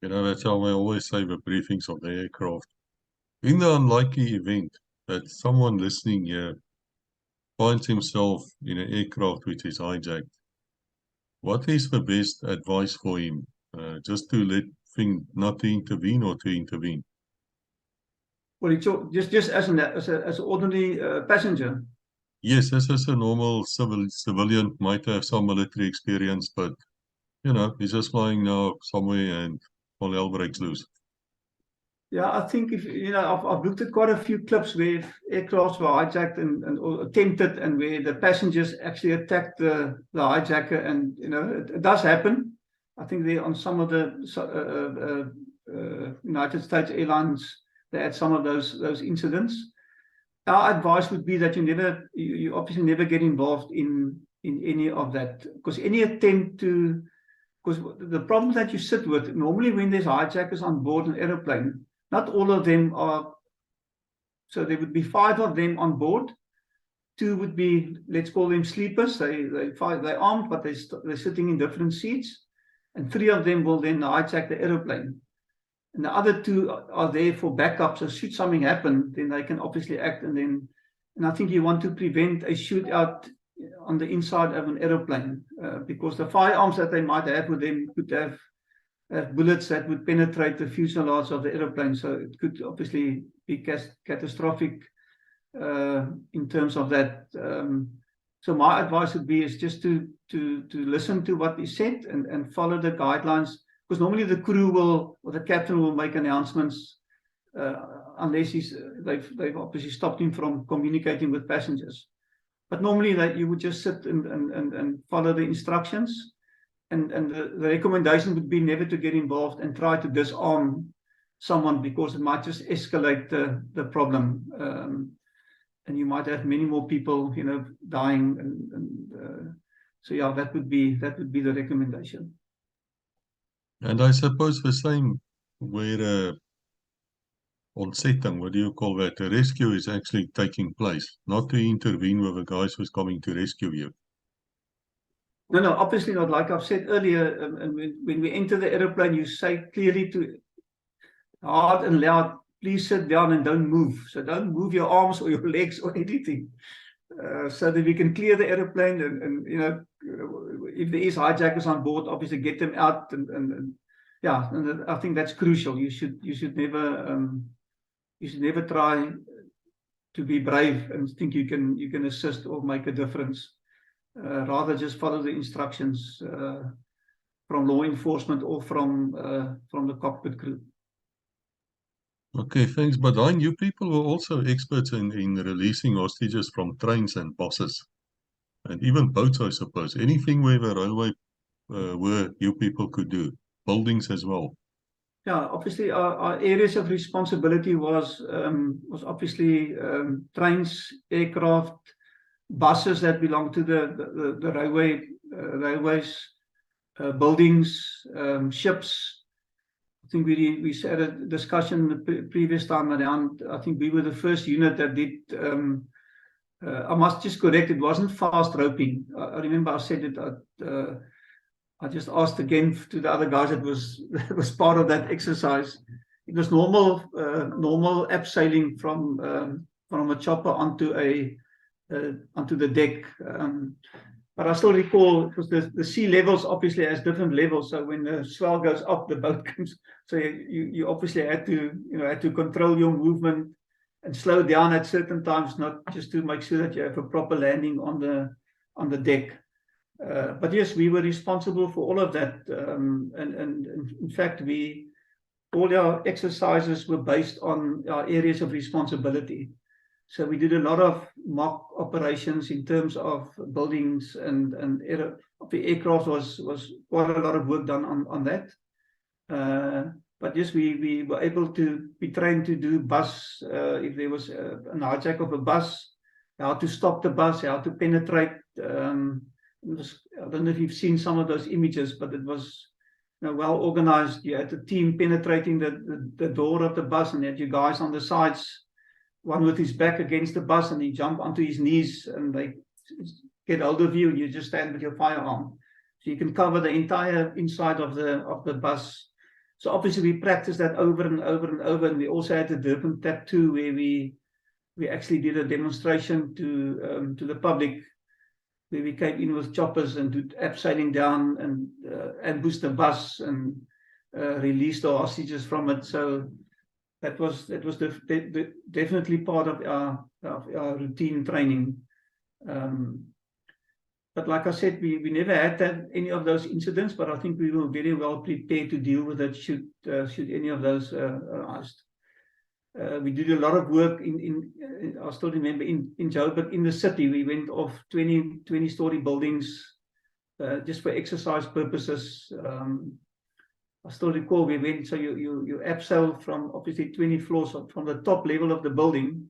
that's how I always say the briefings of the aircraft. In the unlikely event that someone listening here finds himself in an aircraft which is hijacked, what is the best advice for him? Just to let things not to intervene or to intervene? Well, just as an ordinary passenger. Yes, this is a normal civilian, might have some military experience, but he's just flying now somewhere and all hell breaks loose. Yeah, I think if I've looked at quite a few clips where aircrafts were hijacked and attempted, and where the passengers actually attacked the hijacker, and it does happen. I think they on some of the United States Airlines, they had some of those incidents. Our advice would be that you obviously never get involved in any of that, because any attempt to, because the problem that you sit with normally when there's hijackers on board an aeroplane, not all of them are. So there would be 5 of them on board. 2 would be, let's call them sleepers. They're armed, but they're sitting in different seats, and 3 of them will then hijack the aeroplane. And the other 2 are there for backup. So should something happen, then they can obviously act. And I think you want to prevent a shootout on the inside of an aeroplane, because the firearms that they might have with them could have bullets that would penetrate the fuselage of the aeroplane. So it could obviously be catastrophic in terms of that. So my advice would be is just to listen to what is said and follow the guidelines. Because normally the crew or the captain will make announcements, unless they've obviously stopped him from communicating with passengers. But normally that you would just sit and follow the instructions, and the recommendation would be never to get involved and try to disarm someone, because it might just escalate the problem, and you might have many more people dying, so yeah, that would be the recommendation. And I suppose the same where ontsetting, what do you call that? A rescue is actually taking place, not to intervene with the guys who's coming to rescue you. No, obviously not. Like I've said earlier, and when we enter the aeroplane, you say clearly to hard and loud, please sit down and don't move. So don't move your arms or your legs or anything, so that we can clear the aeroplane. And if there is hijackers on board, obviously get them out. And yeah, and I think that's crucial. You should never try to be brave and think you can assist or make a difference. Rather just follow the instructions from law enforcement or from the cockpit crew. Okay, thanks. But Hein, you people were also experts in releasing hostages from trains and buses, and even boats, I suppose. Anything where the railway were you people could do, buildings as well. Yeah, obviously our areas of responsibility was obviously trains, aircraft, buses that belong to the railways, buildings, ships. I think we had a discussion the previous time around. I think we were the first unit that did. I must just correct, it wasn't fast roping. I remember I said it. I just asked again to the other guys that was part of that exercise. It was normal abseiling from a chopper onto the deck. But I still recall, because the sea levels obviously has different levels. So when the swell goes up, the boat comes. So you obviously had to control your movement and slow down at certain times, not just to make sure that you have a proper landing on the deck. But yes, we were responsible for all of that, and in fact, all our exercises were based on our areas of responsibility. So we did a lot of mock operations in terms of buildings, and the aircraft was quite a lot of work done on that. But yes, we were able to be trained to do bus, if there was an hijack of a bus, how to stop the bus, how to penetrate. I don't know if you've seen some of those images, but it was well organized. You had a team penetrating the door of the bus, and you had you guys on the sides, one with his back against the bus, and he jump onto his knees and they get hold of you, and you just stand with your firearm. So you can cover the entire inside of the bus. So obviously we practiced that over and over and over, and we also had the Durban tattoo where we actually did a demonstration to the public, where we came in with choppers and did abseiling down and ambushed the bus and released the hostages from it. So that was definitely part of our routine training. But like I said, we never had any of those incidents, but I think we were very well prepared to deal with it should any of those arise. We did a lot of work I still remember in Joburg, in the city. We went off 20-story buildings just for exercise purposes. I still recall we went, so you abseil from obviously 20 floors from the top level of the building.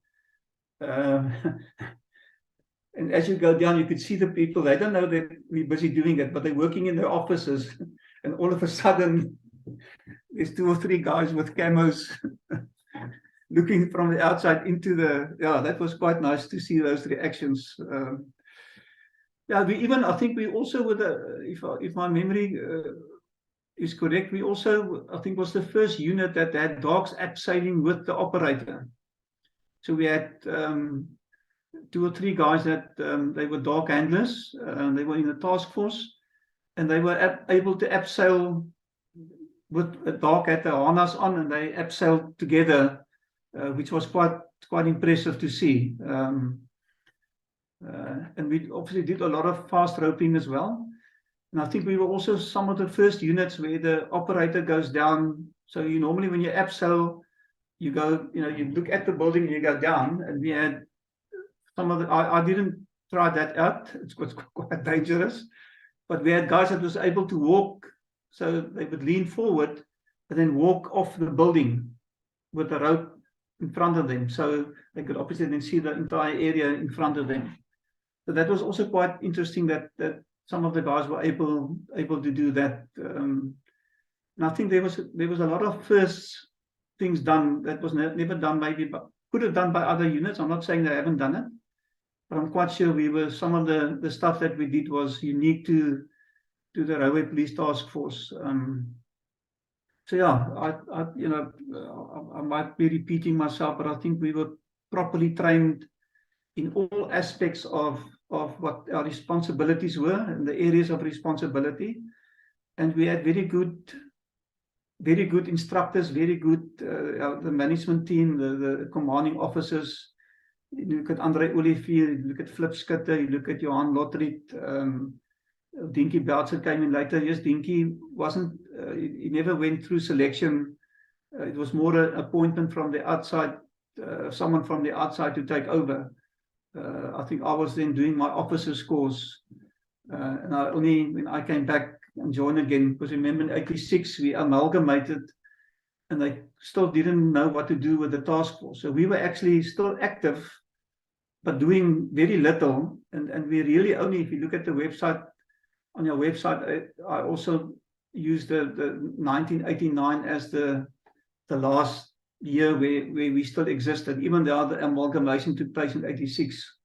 And as you go down, you could see the people. They don't know that we're busy doing it, but they're working in their offices. And all of a sudden, there's 2 or 3 guys with camos looking from the outside into that was quite nice to see those reactions. I think we also, if my memory is correct, we also, I think, was the first unit that had dogs abseiling with the operator. So we had 2 or 3 guys that they were dog handlers. They were in the task force, and they were able to abseil with a dog at the harness on, and they abseiled together, which was quite impressive to see. And we obviously did a lot of fast roping as well. And I think we were also some of the first units where the operator goes down. So you normally, when you abseil, you go, you look at the building and you go down. And we had some of the, I didn't try that out. It's quite dangerous. But we had guys that was able to walk, so they would lean forward and then walk off the building with the rope in front of them. So they could obviously then see the entire area in front of them. So that was also quite interesting that some of the guys were able to do that. And I think there was a lot of first things done that was never done, maybe, but could have done by other units. I'm not saying they haven't done it, but I'm quite sure some of the stuff that we did was unique to the Railway Police Task Force. So yeah, I might be repeating myself, but I think we were properly trained in all aspects of what our responsibilities were and the areas of responsibility. And we had very good instructors, very good, the management team, the commanding officers. You look at Andre Olivier, you look at Flip Skutter, you look at Johan Lotriet, Dinky Belzer came in later. Yes, Dinky wasn't, he never went through selection. It was more an appointment from the outside, someone from the outside to take over. I think I was then doing my officer's course, and when I came back and joined again, because remember in '86 we amalgamated, and they still didn't know what to do with the task force. So we were actually still active, but doing very little. And we really only, if you look at the website, on your website, I also used the 1989 as the last year where we still existed, even though the amalgamation took place in '86,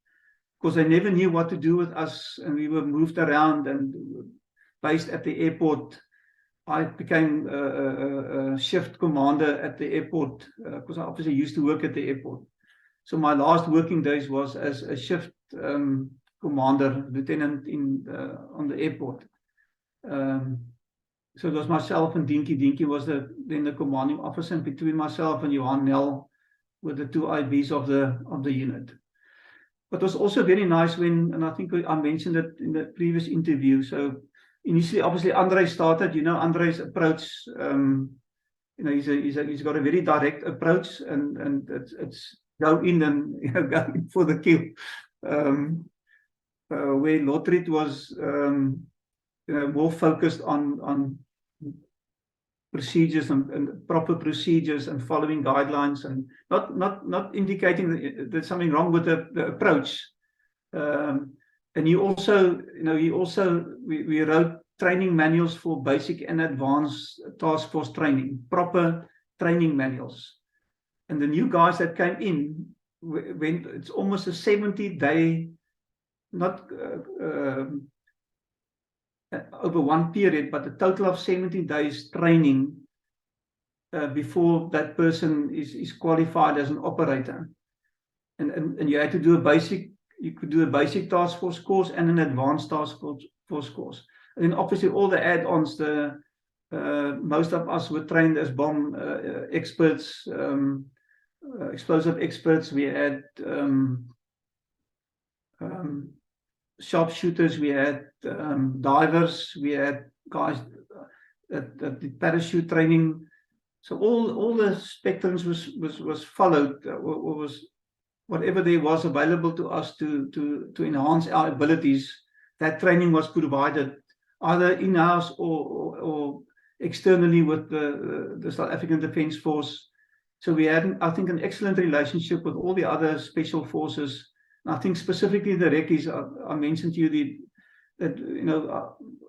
because they never knew what to do with us, and we were moved around and based at the airport. I became a shift commander at the airport, because I obviously used to work at the airport. So my last working days was as a shift commander, lieutenant on the airport. So it was myself and Dinky. Dinky was then the commanding officer, and between myself and Johan Nel were the 2 IBs of the unit. But it was also very nice and I think I mentioned it in the previous interview. So initially, obviously, Andre started. Andre's approach. He's got a very direct approach, and it's go in and go in for the kill. Where Lotriet was more focused on procedures and proper procedures and following guidelines, and not indicating that there's something wrong with the approach. And we wrote training manuals for basic and advanced task force training, proper training manuals. And the new guys that came in it's almost a 70-day, not over one period, but a total of 70 days training before that person is qualified as an operator. And you had to do you could do a basic task force course and an advanced task force course. And then obviously all the add-ons, most of us were trained as bomb experts, explosive experts. We had sharpshooters, we had divers, we had guys that did parachute training. So all the spectrums was followed, or was whatever there was available to us to enhance our abilities. That training was provided either in-house or externally with the South African Defence Force. So we had, I think, an excellent relationship with all the other special forces. And I think specifically the recce's, I mentioned to you that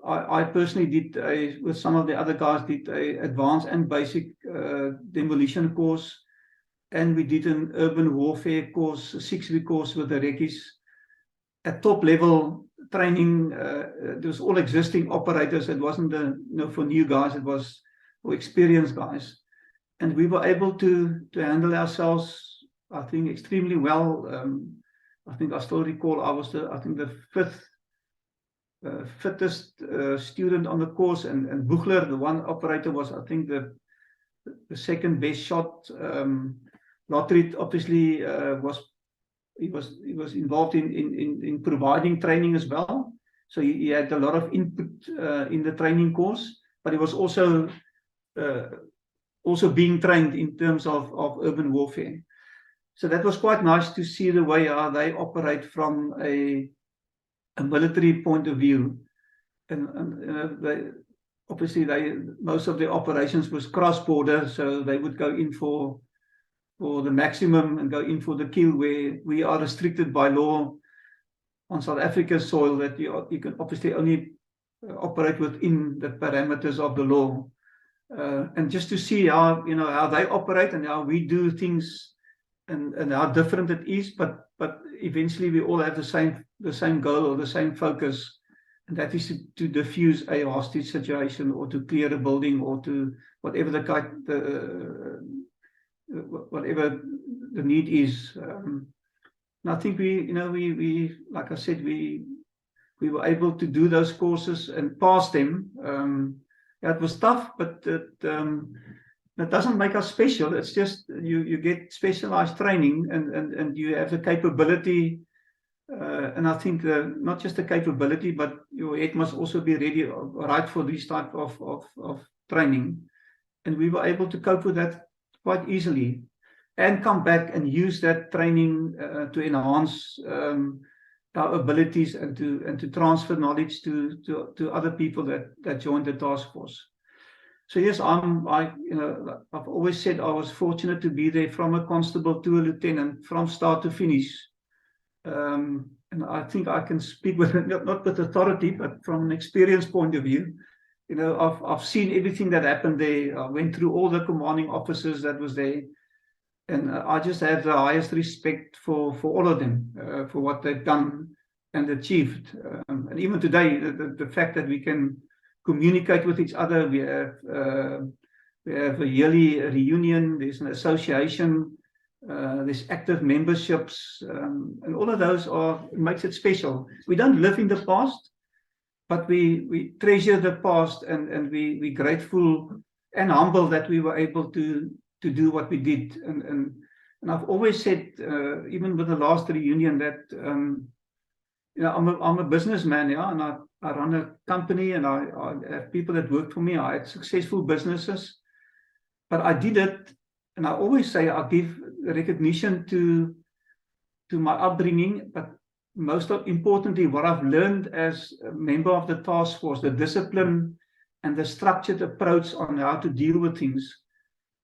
I personally did with some of the other guys, did a advanced and basic demolition course, and we did an urban warfare course, a 6-week course with the recce's. At top level training, there was all existing operators. It wasn't for new guys, it was for experienced guys. And we were able to handle ourselves, I think, extremely well. I think I still recall I was the fittest student on the course, and Buchler, the one operator, was, I think, the second best shot. Lottrit obviously he was involved in providing training as well. So he had a lot of input in the training course, but he was also being trained in terms of urban warfare. So that was quite nice to see the way how they operate from a military point of view. And obviously most of their operations was cross-border, so they would go in for the maximum and go in for the kill, where we are restricted by law on South Africa's soil that you can obviously only operate within the parameters of the law. And just to see how they operate and how we do things, and how different it is, but eventually we all have the same goal or the same focus, and that is to diffuse a hostage situation, or to clear a building, or to whatever whatever the need is. And I think we like I said, we were able to do those courses and pass them. It was tough, but that doesn't make us special. It's just you get specialized training, and you have the capability. And I think not just the capability, but your head must also be ready, right, for this type of training. And we were able to cope with that quite easily, and come back and use that training to enhance our abilities, and to transfer knowledge to other people that joined the task force. So yes, I've always said I was fortunate to be there from a constable to a lieutenant, from start to finish. And I think I can speak with not with authority, but from an experience point of view. I've seen everything that happened there. I went through all the commanding officers that was there, and I just have the highest respect for all of them, for what they've done and achieved. And even today, the fact that we can communicate with each other, we have a yearly reunion, there's an association, there's active memberships, and all of those makes it special. We don't live in the past, but we treasure the past, and we're grateful and humble that we were able to do what we did. And I've always said, even with the last reunion, that I'm a businessman, and I run a company, and I have people that work for me. I had successful businesses, but I did it, and I always say I give recognition to my upbringing, but most importantly, what I've learned as a member of the task force, the discipline and the structured approach on how to deal with things.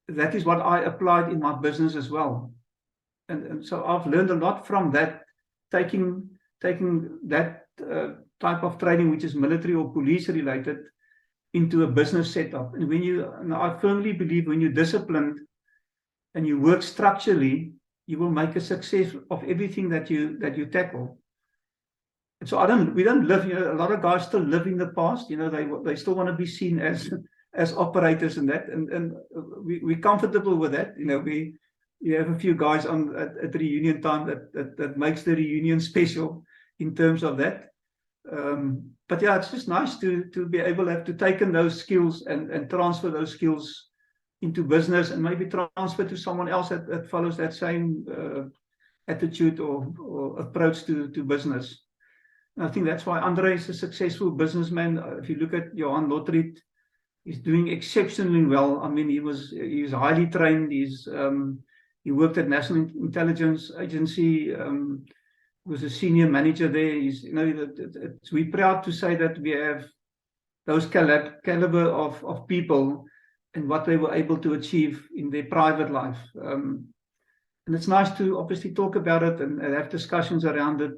That is what I applied in my business as well. And so I've learned a lot from that, taking that type of training, which is military or police related, into a business setup. And I firmly believe when you're disciplined and you work structurally, you will make a success of everything that you tackle. so we don't live, a lot of guys still live in the past, they still want to be seen as operators and that, and we're comfortable with that. We have a few guys at the reunion time that makes the reunion special in terms of that. But yeah, it's just nice to be able to have to take in those skills and transfer those skills into business, and maybe transfer to someone else that follows that same attitude or approach to business. And I think that's why Andre is a successful businessman. If you look at Johan Lotriet, he's doing exceptionally well. I mean, he's highly trained. He worked at National Intelligence Agency. Was a senior manager there. We're proud to say that we have those caliber of people and what they were able to achieve in their private life. And it's nice to obviously talk about it and have discussions around it.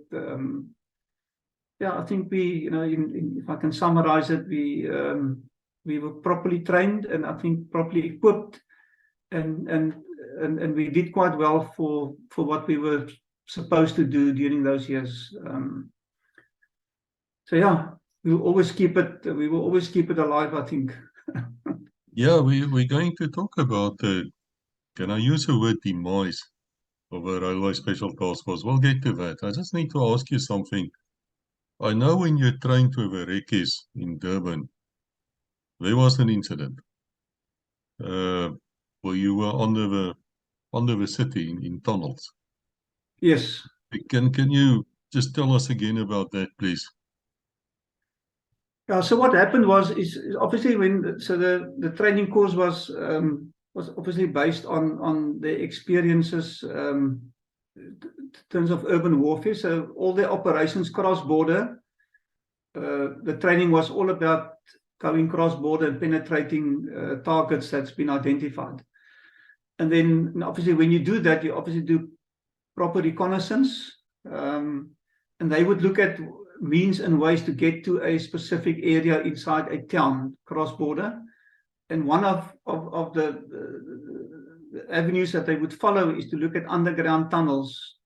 Yeah, I think if I can summarize it, we were properly trained and I think properly equipped, and we did quite well for what we were supposed to do during those years. So yeah, we will always keep it alive, I think. Yeah, we're going to talk about, can I use the word demise of a railway special task force? We'll get to that. I just need to ask you something. I know when you trained with the recce in Durban, there was an incident where you were under the city in tunnels. Yes. Can you just tell us again about that, please? Yeah, so what happened was obviously the training course was obviously based on the experiences in terms of urban warfare. So all the operations cross-border, the training was all about going cross-border and penetrating targets that's been identified. And then obviously when you do that, you obviously do proper reconnaissance, and they would look at means and ways to get to a specific area inside a town cross-border. And one of the avenues that they would follow is to look at underground tunnels,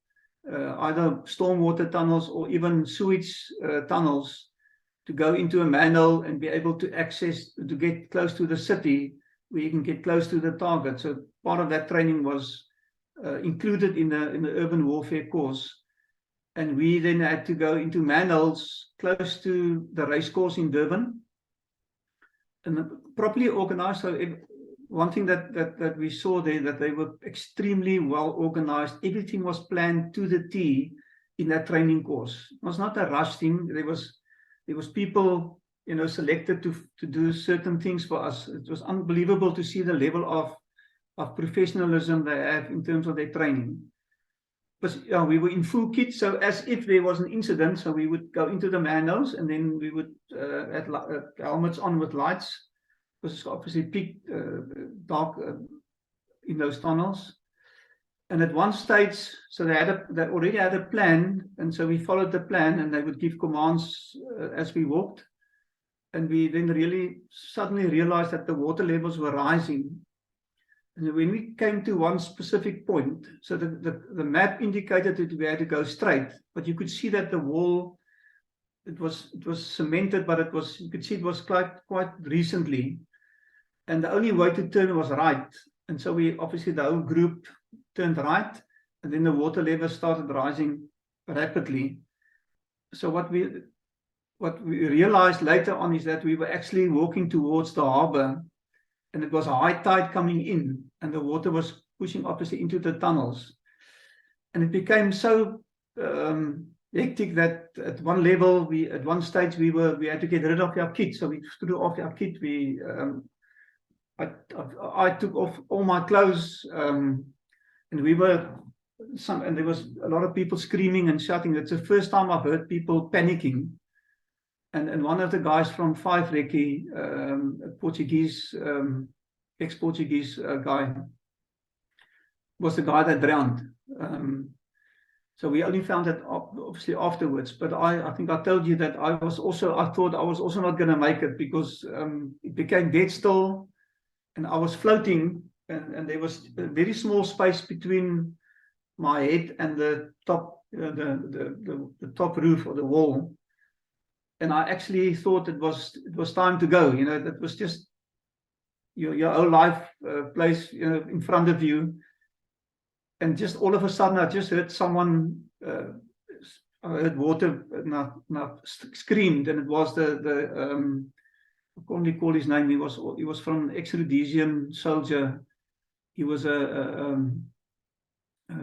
either stormwater tunnels or even sewage tunnels, to go into a manhole and be able to get close to the city where you can get close to the target. So part of that training was included in the urban warfare course. And we then had to go into manholes close to the racecourse in Durban and properly organized. So one thing that we saw there, that they were extremely well organized. Everything was planned to the T in that training course. It was not a rush thing. There was people, selected to do certain things for us. It was unbelievable to see the level of professionalism they have in terms of their training. But yeah, we were in full kit, so as if there was an incident, so we would go into the manholes and then we would have helmets on with lights, because it's obviously pitch dark in those tunnels. And at one stage, so they already had a plan, and so we followed the plan, and they would give commands as we walked. And we then really suddenly realized that the water levels were rising. And when we came to one specific point, so the map indicated that we had to go straight, but you could see that the wall, it was cemented, but you could see it was quite recently, and the only way to turn was right. And so the whole group turned right, and then the water level started rising rapidly. So what we realized later on is that we were actually walking towards the harbor, and it was a high tide coming in, and the water was pushing obviously into the tunnels. And it became so hectic that at one level, at one stage, we had to get rid of our kit. So we threw off our kit. I took off all my clothes, and there was a lot of people screaming and shouting. It's the first time I've heard people panicking. And one of the guys from Five Recce, Portuguese, ex-Portuguese guy, was the guy that drowned. So we only found that obviously afterwards. But I think I told you that I thought I was also not going to make it, because it became dead still, and I was floating, and there was a very small space between my head and the top the top roof or the wall. And I actually thought it was time to go. That was just your whole life place, in front of you. And just all of a sudden, I just heard someone, I heard water, and I screamed, and it was I can't recall his name. He was from an ex-Rhodesian soldier. He was a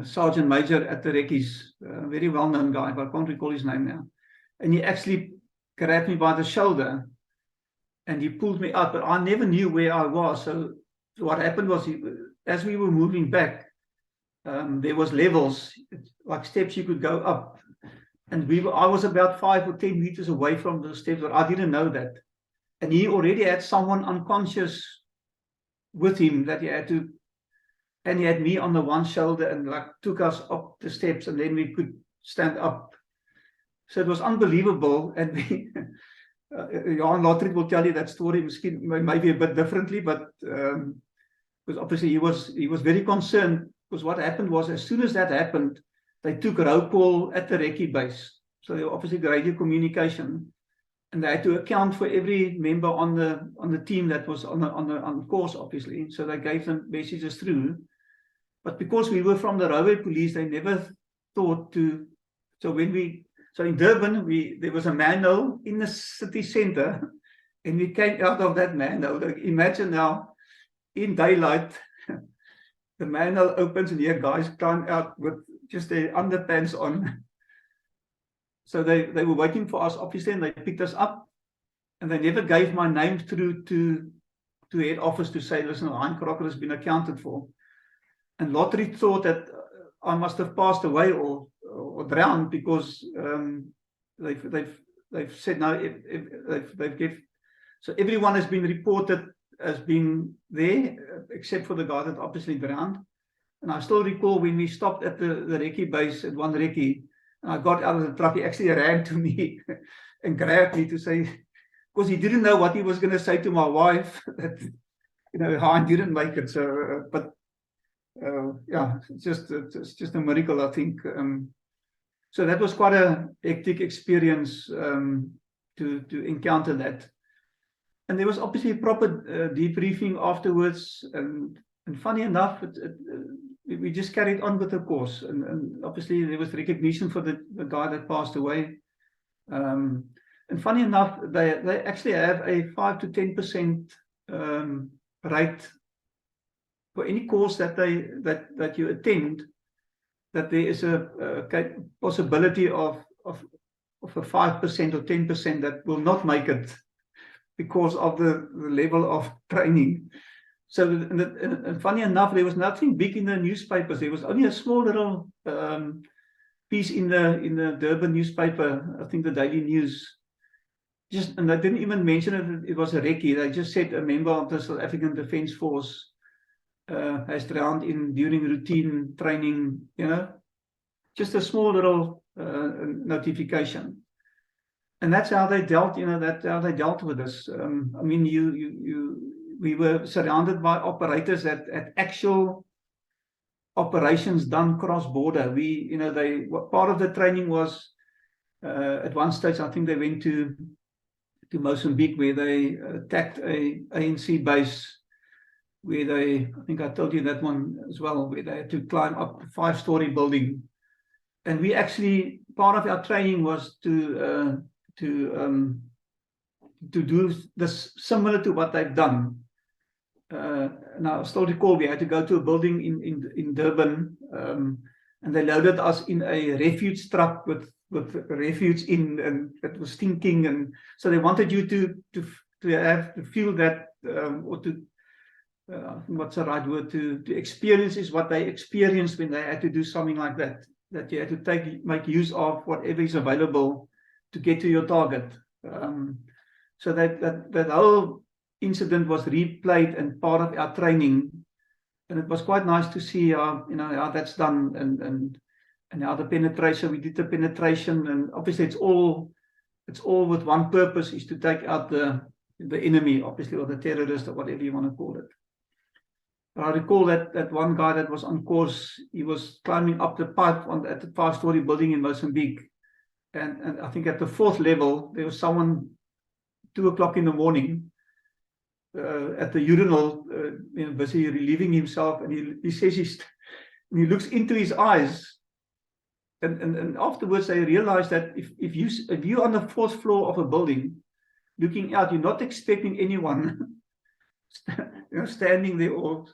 sergeant major at the Reckies, a very well-known guy, but I can't recall his name now. And he actually grabbed me by the shoulder, and he pulled me up, but I never knew where I was. So what happened was, as we were moving back, there was levels, like steps you could go up, and I was about 5 or 10 meters away from the steps, but I didn't know that. And he already had someone unconscious with him that he had to, and he had me on the one shoulder and like took us up the steps, and then we could stand up. So it was unbelievable. And we, Johan Lotrick will tell you that story maybe a bit differently, but because obviously he was very concerned, because what happened was, as soon as that happened, they took roll call at the recce base. So they were obviously radio communication, and they had to account for every member on the team that was on the course, obviously. So they gave them messages through. But because we were from the railway police, they never thought to. So in Durban, there was a manhole in the city center, and we came out of that manhole. Like, imagine now, in daylight, the manhole opens and here guys come out with just their underpants on. So they were waiting for us, obviously, and they picked us up, and they never gave my name through to head office to say, listen, Hein Crocker has been accounted for. And Lotrick thought that I must have passed away or drowned, because they've said no. They've given, so everyone has been reported as being there, except for the guy that obviously drowned. And I still recall when we stopped at the recce base at one recce, and I got out of the truck, he actually ran to me and grabbed me to say, because he didn't know what he was going to say to my wife, that Hein didn't make it. So, but yeah, it's just a miracle, I think. So that was quite a hectic experience to encounter that. And there was obviously a proper debriefing afterwards. And funny enough, we just carried on with the course. And obviously there was recognition for the guy that passed away. And funny enough, they actually have a 5 to 10% rate for any course that you attend, that there is a possibility of a 5% or 10% that will not make it because of the level of training. So, and funny enough, there was nothing big in the newspapers. There was only a small little piece in the Durban newspaper, I think the Daily News. And they didn't even mention it was a recce. They just said a member of the South African Defence Force has drowned during routine training, just a small little notification. And that's how they dealt, that's how they dealt with this. I mean, we were surrounded by operators at actual operations done cross-border. Part of the training was, at one stage, I think they went to Mozambique, where they attacked a ANC base, where I think I told you that one as well, where they had to climb up a 5-story building. And we actually, part of our training was to do this similar to what they've done. Now, I still recall we had to go to a building in Durban, and they loaded us in a refuge truck with refuge in, and it was stinking, and so they wanted you to feel that, or to what's the right word, to experience is what they experienced when they had to do something like that. That you had to make use of whatever is available to get to your target. So that whole incident was replayed and part of our training, and it was quite nice to see how that's done, and how the penetration, we did the penetration, and obviously it's all with one purpose, is to take out the enemy, obviously, or the terrorist, or whatever you want to call it. I recall that one guy that was on course, he was climbing up the pipe at the 5-story building in Mozambique. And I think at the 4th level, there was someone 2 o'clock in the morning at the urinal, busy relieving himself. And he says he looks into his eyes. And afterwards, they realized that if you're on the 4th floor of a building, looking out, you're not expecting anyone standing there or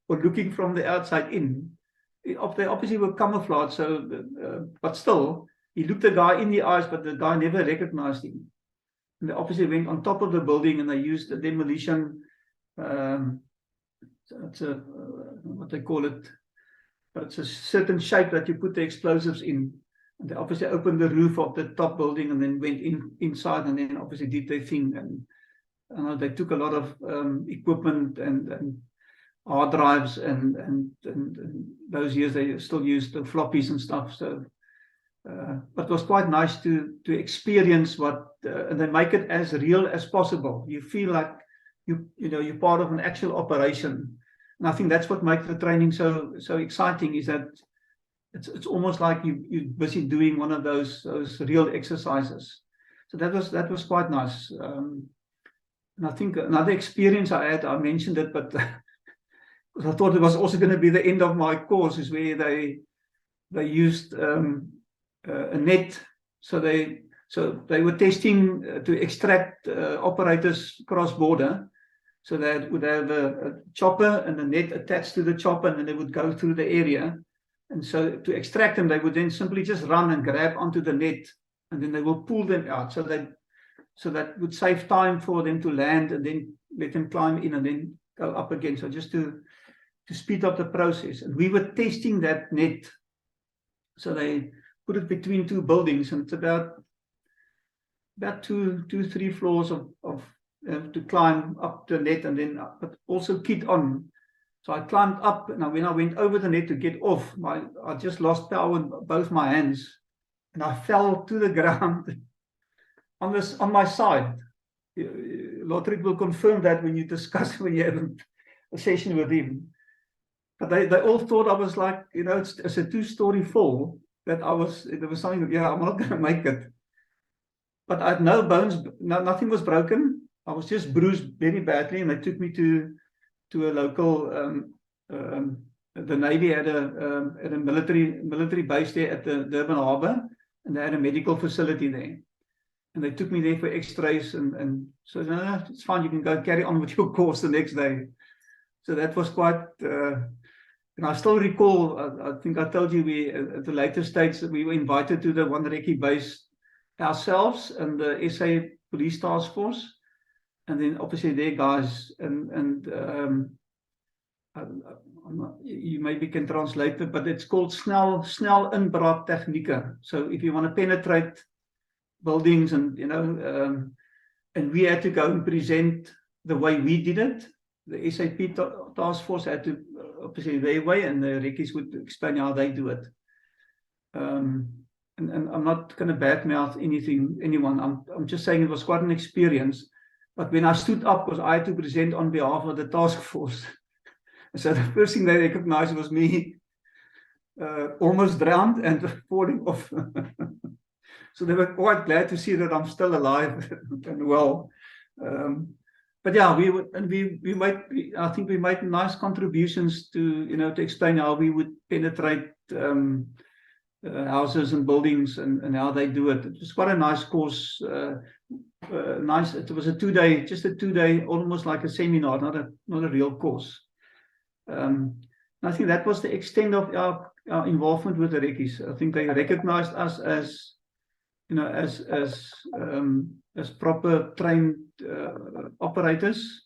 looking from the outside in. They obviously were camouflaged, but still, he looked the guy in the eyes, but the guy never recognized him. And they obviously went on top of the building and they used the demolition, what they call it, but it's a certain shape that you put the explosives in. And they obviously opened the roof of the top building and then went inside and then obviously did their thing. And they took a lot of equipment and hard drives and those years they still used the floppies and stuff. So, but it was quite nice to experience and they make it as real as possible. You feel like you're part of an actual operation. And I think that's what makes the training so exciting, is that it's almost like you're busy doing one of those real exercises. So that was quite nice. And I think another experience I had, I mentioned it, but I thought it was also going to be the end of my course, is where they used a net. So they were testing to extract operators cross border. So they would have a chopper and a net attached to the chopper, and then they would go through the area. And so to extract them, they would then simply just run and grab onto the net, and then they will pull them out. So that would save time for them to land and then let them climb in and then go up again. So just to speed up the process. And we were testing that net. So they put it between 2 buildings, and it's about 2-3 floors of to climb up the net, and then but also kit on. So I climbed up. Now when I went over the net to get off, I just lost power in both my hands, and I fell to the ground on my side. Lotrick will confirm that when you have a session with him. But they all thought I was like, it's a 2-story fall, that there was something, I'm not going to make it. But I had no bones, nothing was broken. I was just bruised very badly, and they took me to a local, the Navy had a military base there at the Durban harbour, and they had a medical facility there. And they took me there for x-rays, and so no, it's fine, you can go carry on with your course the next day. So that was quite, and I still recall, I think I told you, we at the later stage that we were invited to the one recce base ourselves and the SA Police Task Force, and then obviously their guys, and you maybe can translate it, but it's called snel inbraak technieke. So if you want to penetrate buildings, and and we had to go and present the way we did it. The SAP task force had to obviously their way, and the recce's would explain how they do it. And I'm not going to badmouth anyone. I'm just saying it was quite an experience. But when I stood up, because I had to present on behalf of the task force, so the first thing they recognized was me almost drowned and falling off. So they were quite glad to see that I'm still alive and well. But yeah, I think we made nice contributions to to explain how we would penetrate houses and buildings and how they do it. It was quite a nice course. Nice. It was just a 2-day, almost like a seminar, not a real course. I think that was the extent of our involvement with the recce's. I think they recognized us as as proper trained operators,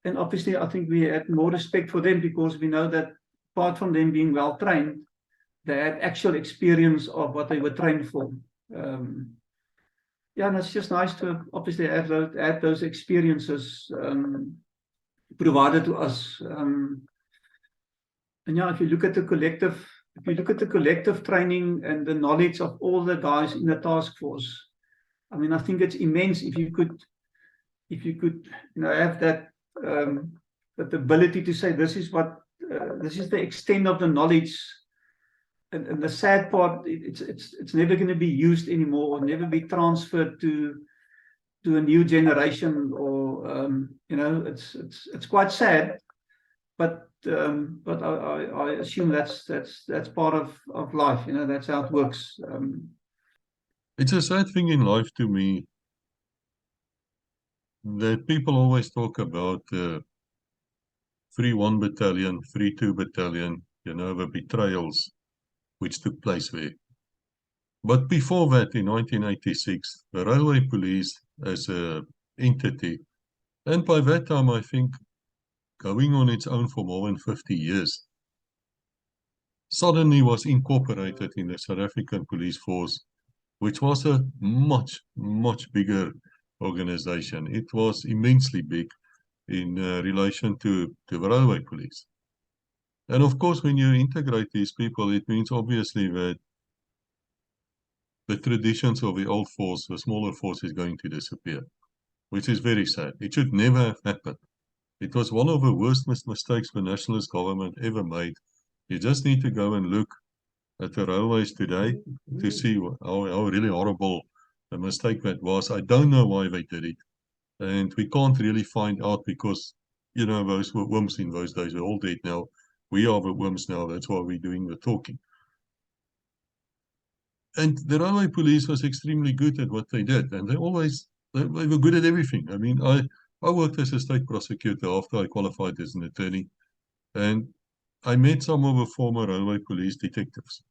and obviously I think we had more respect for them, because we know that apart from them being well trained, they had actual experience of what they were trained for. Yeah, and it's just nice to obviously have those experiences provided to us. And yeah, if you look at the collective training and the knowledge of all the guys in the task force, I mean, I think it's immense. If you could have that that ability to say, this is what the extent of the knowledge. And the sad part, it's never going to be used anymore, or never be transferred to a new generation, or it's quite sad. But I assume that's part of life. That's how it works. It's a sad thing in life to me that people always talk about 3-1 battalion, 3-2 battalion, the betrayals which took place there. But before that, in 1986, the railway police as an entity, and by that time, I think, going on its own for more than 50 years, suddenly was incorporated in the South African police force, which was a much, much bigger organization. It was immensely big in relation to the railway police. And of course, when you integrate these people, it means obviously that the traditions of the old force, the smaller force, is going to disappear, which is very sad. It should never have happened. It was one of the worst mistakes the nationalist government ever made. You just need to go and look at the railways today to see how really horrible a mistake that was. I don't know why they did it. And we can't really find out because, those were wimps in those days. They're all dead now. We are the wimps now. That's why we're doing the talking. And the railway police was extremely good at what they did. And they were good at everything. I mean, I worked as a state prosecutor after I qualified as an attorney. And I met some of the former railway police detectives.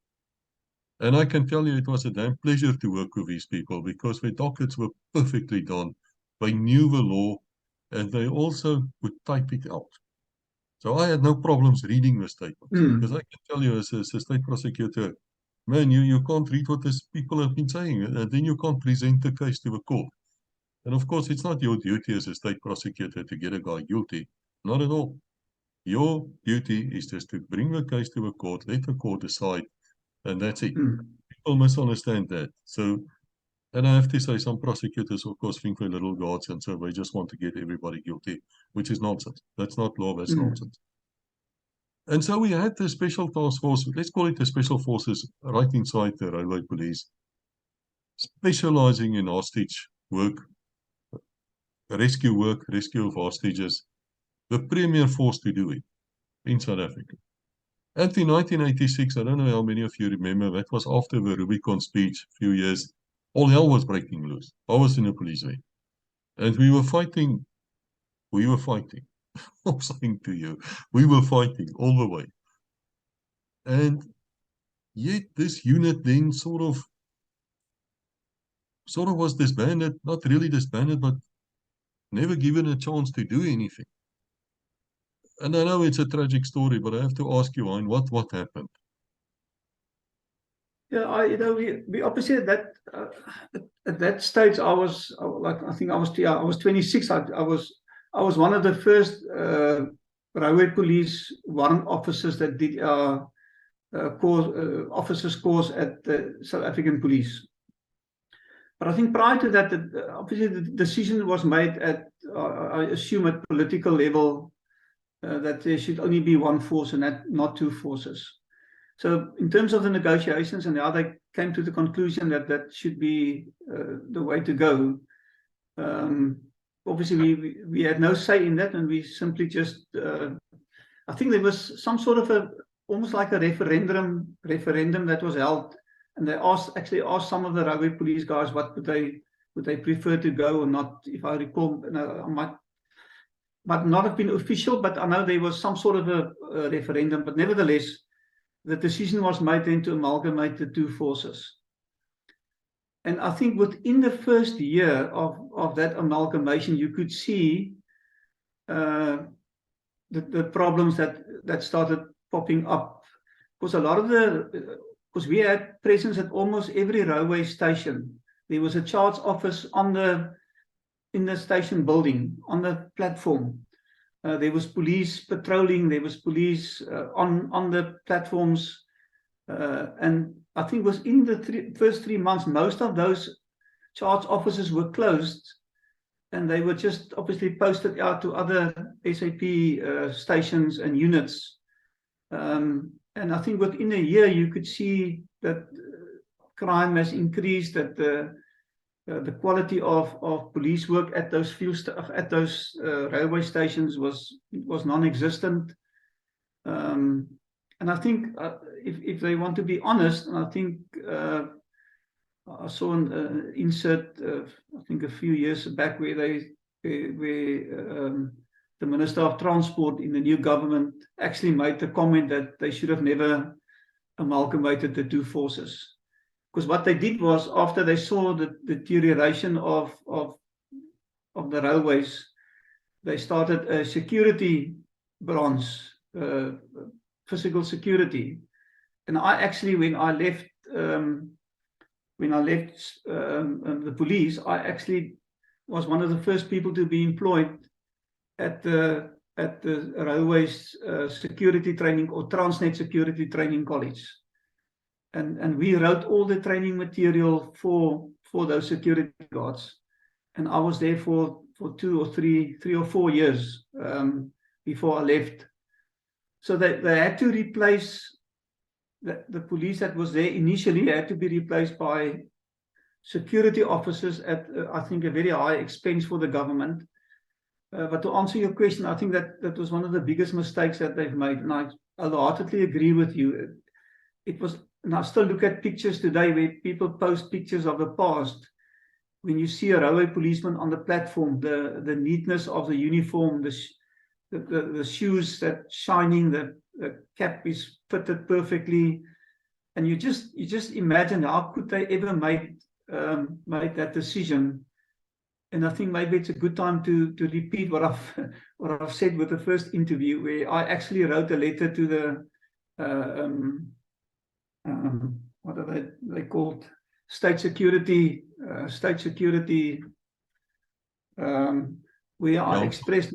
And I can tell you it was a damn pleasure to work with these people because their dockets were perfectly done. They knew the law and they also would type it out. So I had no problems reading the statements because I can tell you as a state prosecutor, man, you can't read what these people have been saying and then you can't present the case to the court. And of course, it's not your duty as a state prosecutor to get a guy guilty. Not at all. Your duty is just to bring the case to the court, let the court decide, and that's it. People misunderstand that. So, and I have to say, some prosecutors, of course, think they're little gods, and so they just want to get everybody guilty, which is nonsense. That's not law, that's nonsense. And so we had the special task force, let's call it the special forces, right inside the railway police, specializing in hostage work, rescue of hostages, the premier force to do it in South Africa. And in 1986, I don't know how many of you remember, that was after the Rubicon speech, a few years, all hell was breaking loose. I was in a police vein. And we were fighting. I'm saying to you, we were fighting all the way. And yet this unit then sort of was disbanded, not really disbanded, but never given a chance to do anything. And I know it's a tragic story, but I have to ask you, Hein, what happened? Yeah, we obviously at that stage I was 26. I was one of the first railway police warrant officers that did our officers course at the South African Police. But I think prior to that, obviously the decision was made at, I assume, at political level, that there should only be one force and not two forces. So in terms of the negotiations and how they came to the conclusion that that should be the way to go, obviously we had no say in that, and we simply just, I think there was some sort of almost like a referendum that was held, and they actually asked some of the railway police guys what would they prefer to go or not. If I recall, I might not have been official, but I know there was some sort of a referendum. But nevertheless, the decision was made then to amalgamate the two forces. And I think within the first year of that amalgamation, you could see the problems that started popping up. Because a lot of because we had presence at almost every railway station. There was a charge office in the station building, on the platform. There was police patrolling, there was police on the platforms. And I think within the first 3 months, most of those charge offices were closed, and they were just obviously posted out to other SAP stations and units And I think within a year you could see that crime has increased, that the quality of police work at those railway stations was non-existent. And I think if they want to be honest, and I think I saw an insert, I think a few years back, where the Minister of Transport in the new government actually made the comment that they should have never amalgamated the two forces. Because what they did was, after they saw the deterioration of the railways, they started a security branch, physical security. And I actually, when I left the police, I actually was one of the first people to be employed at the railways security training, or Transnet security training college. And we wrote all the training material for those security guards. And I was there for 3 or 4 years before I left. So they had to replace the police that was there initially, had to be replaced by security officers at, I think, a very high expense for the government. But to answer your question, I think that was one of the biggest mistakes that they've made. And I wholeheartedly agree with you. It was, and I still look at pictures today where people post pictures of the past. When you see a railway policeman on the platform, the neatness of the uniform, the shoes that shining, the cap is fitted perfectly, and you just imagine how could they ever make that decision. And I think maybe it's a good time to repeat what I've said with the first interview, where I actually wrote a letter to the what are they called, state security, where I expressed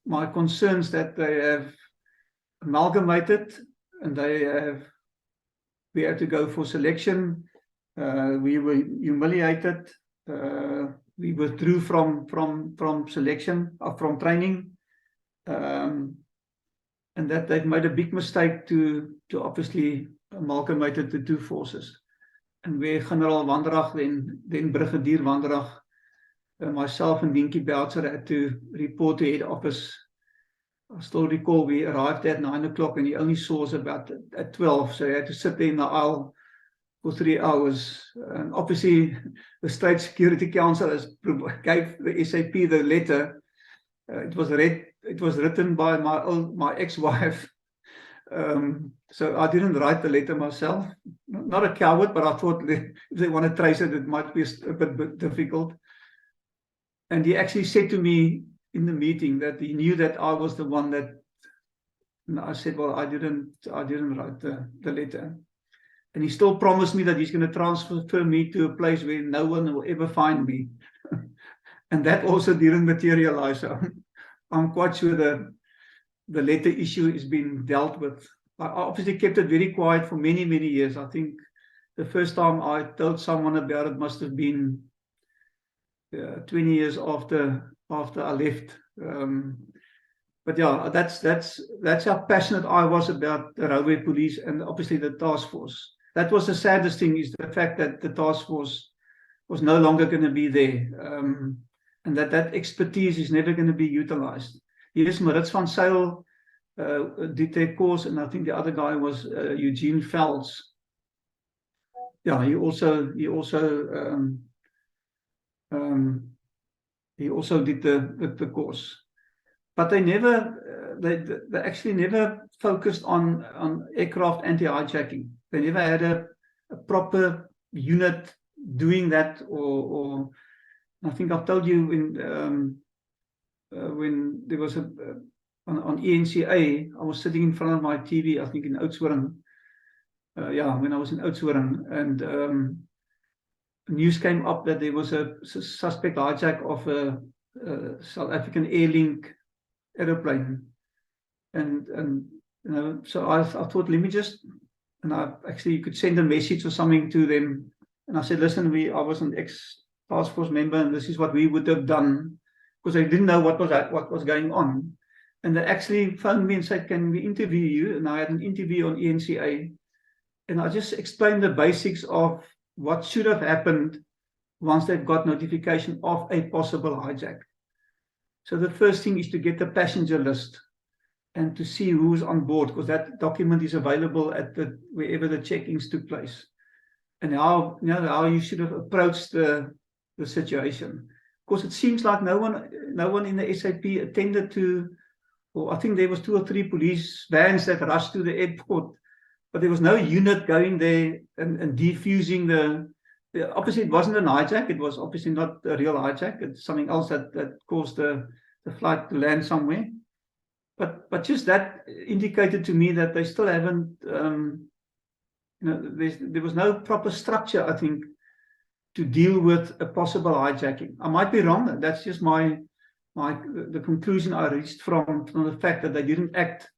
my concerns that they have amalgamated, and we had to go for selection. We were humiliated. We withdrew from selection, from training, and that they've made a big mistake to obviously amalgamated the two forces. And where General Wanderach, then Brigadier Wanderach, myself and Dinky Belzer had to report to head office. I still recall we arrived at 9 o'clock and he only saw us about at 12, so he had to sit there in the aisle for 3 hours. And obviously, the State Security Council gave the SAP the letter. It was written by my ex-wife. So I didn't write the letter myself. Not a coward, but I thought if they want to trace it, it might be a bit difficult. And he actually said to me in the meeting that he knew that I was the one that. And I said, well, I didn't write the letter. And he still promised me that he's going to transfer me to a place where no one will ever find me. And that also didn't materialize. So I'm quite sure the letter issue is being dealt with. I obviously kept it very quiet for many, many years. I think the first time I told someone about it must have been 20 years after I left. But yeah, that's how passionate I was about the railway police and obviously the task force. That was the saddest thing, is the fact that the task force was no longer going to be there, and that expertise is never going to be utilized. Yes, Maritz van Zyl did their course, and I think the other guy was Eugene Felds. Yeah, he also did the course, but they actually never focused on aircraft anti-hijacking. They never had a proper unit doing that, or I think I've told you when there was on ENCA, I was sitting in front of my TV, I think in Oudtshoorn. When I was in Oudtshoorn, and news came up that there was a suspect hijack of a South African Airlink aeroplane, and so I thought, let me just, and I actually could send a message or something to them, and I said, listen, I was an ex-task force member, and this is what we would have done, because I didn't know what was going on. And they actually phoned me and said, can we interview you? And I had an interview on ENCA. And I just explained the basics of what should have happened once they've got notification of a possible hijack. So the first thing is to get the passenger list and to see who's on board, because that document is available at wherever the check-ins took place. And how you should have approached the situation. Of course, it seems like no one in the SAP attended to, or I think there was 2 or 3 police vans that rushed to the airport, but there was no unit going there and defusing obviously it wasn't an hijack, it was obviously not a real hijack, it's something else that caused the flight to land somewhere. But just that indicated to me that they still haven't, there was no proper structure, I think, to deal with a possible hijacking. I might be wrong. That's just the conclusion I reached from the fact that they didn't act,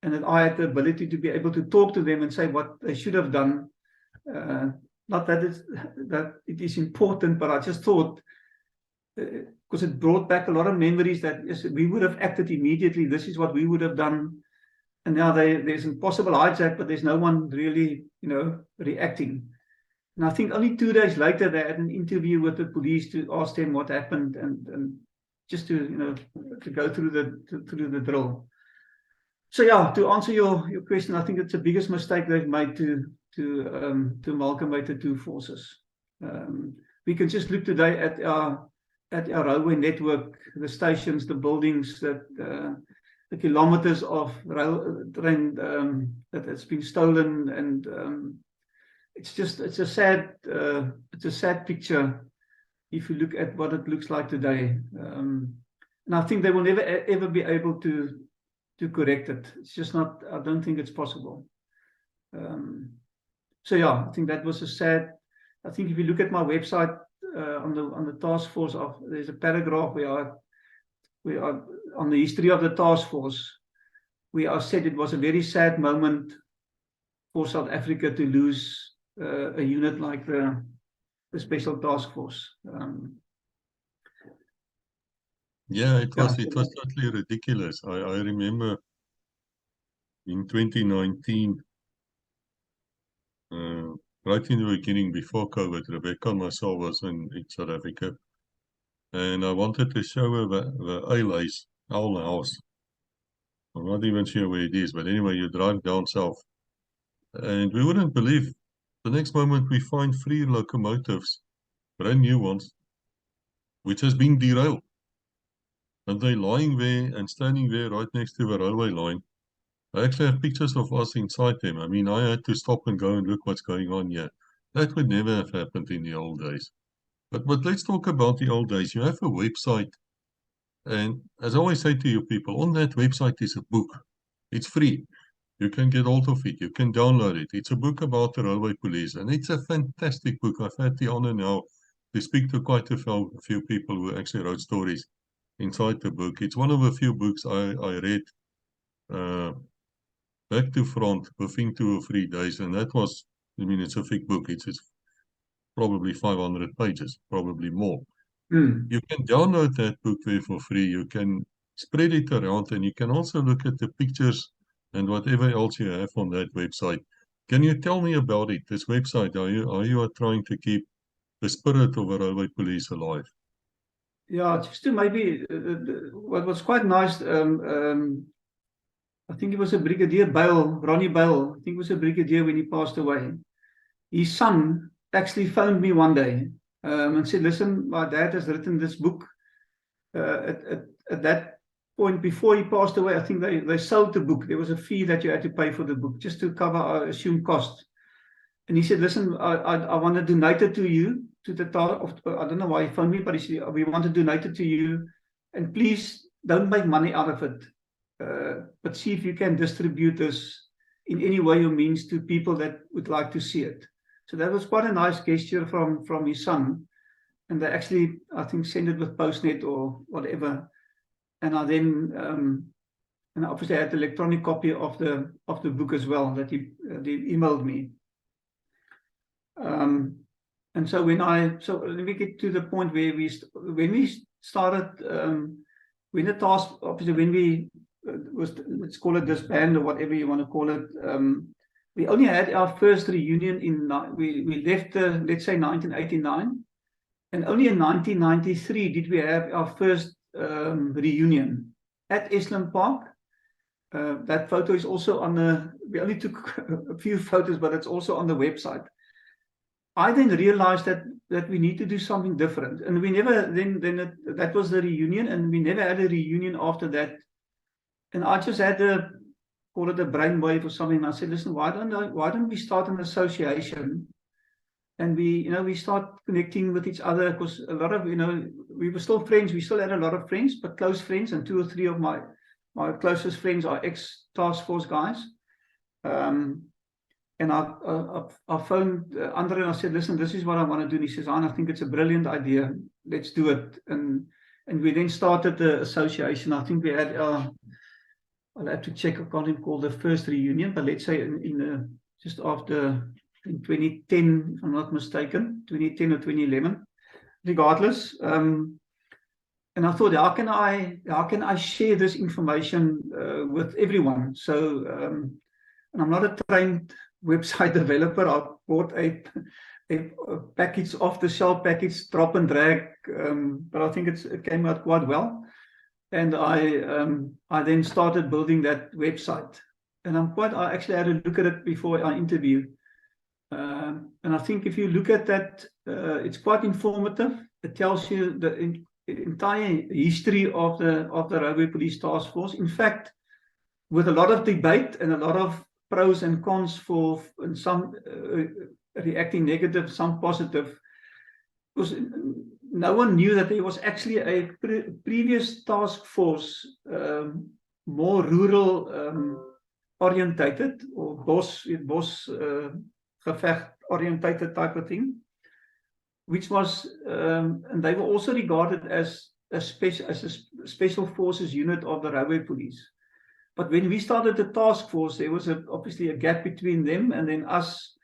and that I had the ability to be able to talk to them and say what they should have done. Not that it is important, but I just thought, because it brought back a lot of memories that yes, we would have acted immediately. This is what we would have done. And now there's a possible hijack, but there's no one really, reacting. And I think only 2 days later, they had an interview with the police to ask them what happened and just to go through the drill. So yeah, to answer your question, I think it's the biggest mistake they've made to amalgamate the 2 forces. We can just look today at our railway network, the stations, the buildings, the kilometers of rail train that has been stolen, and it's a sad picture if you look at what it looks like today. And I think they will never ever be able to correct it. It's just not. I don't think it's possible. So yeah, I think that was a sad. I think if you look at my website on the task force, there's a paragraph where we are on the history of the task force. We are said it was a very sad moment for South Africa to lose a unit like the Special Task Force. Yeah, it was totally ridiculous. I remember in 2019, right in the beginning, before COVID, Rebecca and myself was in South Africa, and I wanted to show her the Owl House. I'm not even sure where it is, but anyway, you drive down south, and we wouldn't believe. The next moment, we find 3 locomotives, brand new ones, which has been derailed. And they're lying there and standing there right next to the railway line. I actually have pictures of us inside them. I mean, I had to stop and go and look what's going on here. That would never have happened in the old days. But let's talk about the old days. You have a website, and as I always say to you people, on that website is a book. It's free. You can get hold of it. You can download it. It's a book about the railway police, and it's a fantastic book. I've had the honor now to speak to quite a few people who actually wrote stories inside the book. It's one of the few books I read back to front within 2 or 3 days, and that was, I mean, it's a thick book. It's probably 500 pages, probably more. You can download that book there for free. You can spread it around, and you can also look at the pictures and whatever else you have on that website. Can you tell me about it, this website? Are you trying to keep the spirit of the railway police alive? Yeah, just to maybe, what was quite nice, I think it was a Brigadier Ronnie Bale, I think it was a brigadier when he passed away. His son actually phoned me one day and said, listen, my dad has written this book. At that point, before he passed away, I think they sold the book. There was a fee that you had to pay for the book, just to cover, I assume, costs. And he said, listen, I want to donate it to you, to the I don't know why he phoned me, but he said, we want to donate it to you, and please don't make money out of it, but see if you can distribute this in any way or means to people that would like to see it. So that was quite a nice gesture from his son, and they actually, I think, sent it with Postnet or whatever. And I then, and obviously I had the electronic copy of the book as well that he emailed me. And so let me get to the point where when we started, when the task, obviously when we let's call it disband or whatever you want to call it. We only had our first reunion we left, let's say 1989, and only in 1993 did we have our first reunion at Esland Park. That photo is also on we only took a few photos, but it's also on the website. I then realized that we need to do something different, and we never that was the reunion, and we never had a reunion after that. And I just had to call it a brainwave or something. And I said, listen, why don't we start an association, and we start connecting with each other, because a lot of we were still friends. We still had a lot of friends, but close friends, and 2 or 3 of my closest friends are ex-task force guys. And I phoned Andre and I said, listen, this is what I want to do. And he says, I think it's a brilliant idea. Let's do it. And we then started the association. I think we had, I'll have to check, I can't recall the first reunion, but let's say in just after, in 2010, if I'm not mistaken, 2010 or 2011, regardless. And I thought, how can I share this information with everyone? So, and I'm not a trained website developer. I bought a package, off-the-shelf package, drop and drag, but I think it came out quite well. And I then started building that website. And I actually had to look at it before our interview. And I think if you look at that, it's quite informative. It tells you the entire history of the Railway Police Task Force. In fact, with a lot of debate and a lot of pros and cons and some reacting negative, some positive, because no one knew that there was actually a previous task force, more rural orientated, or bos gevecht orientated type of thing, which was, and they were also regarded as a special forces unit of the Railway Police. But when we started the task force, there was obviously a gap between them and then us,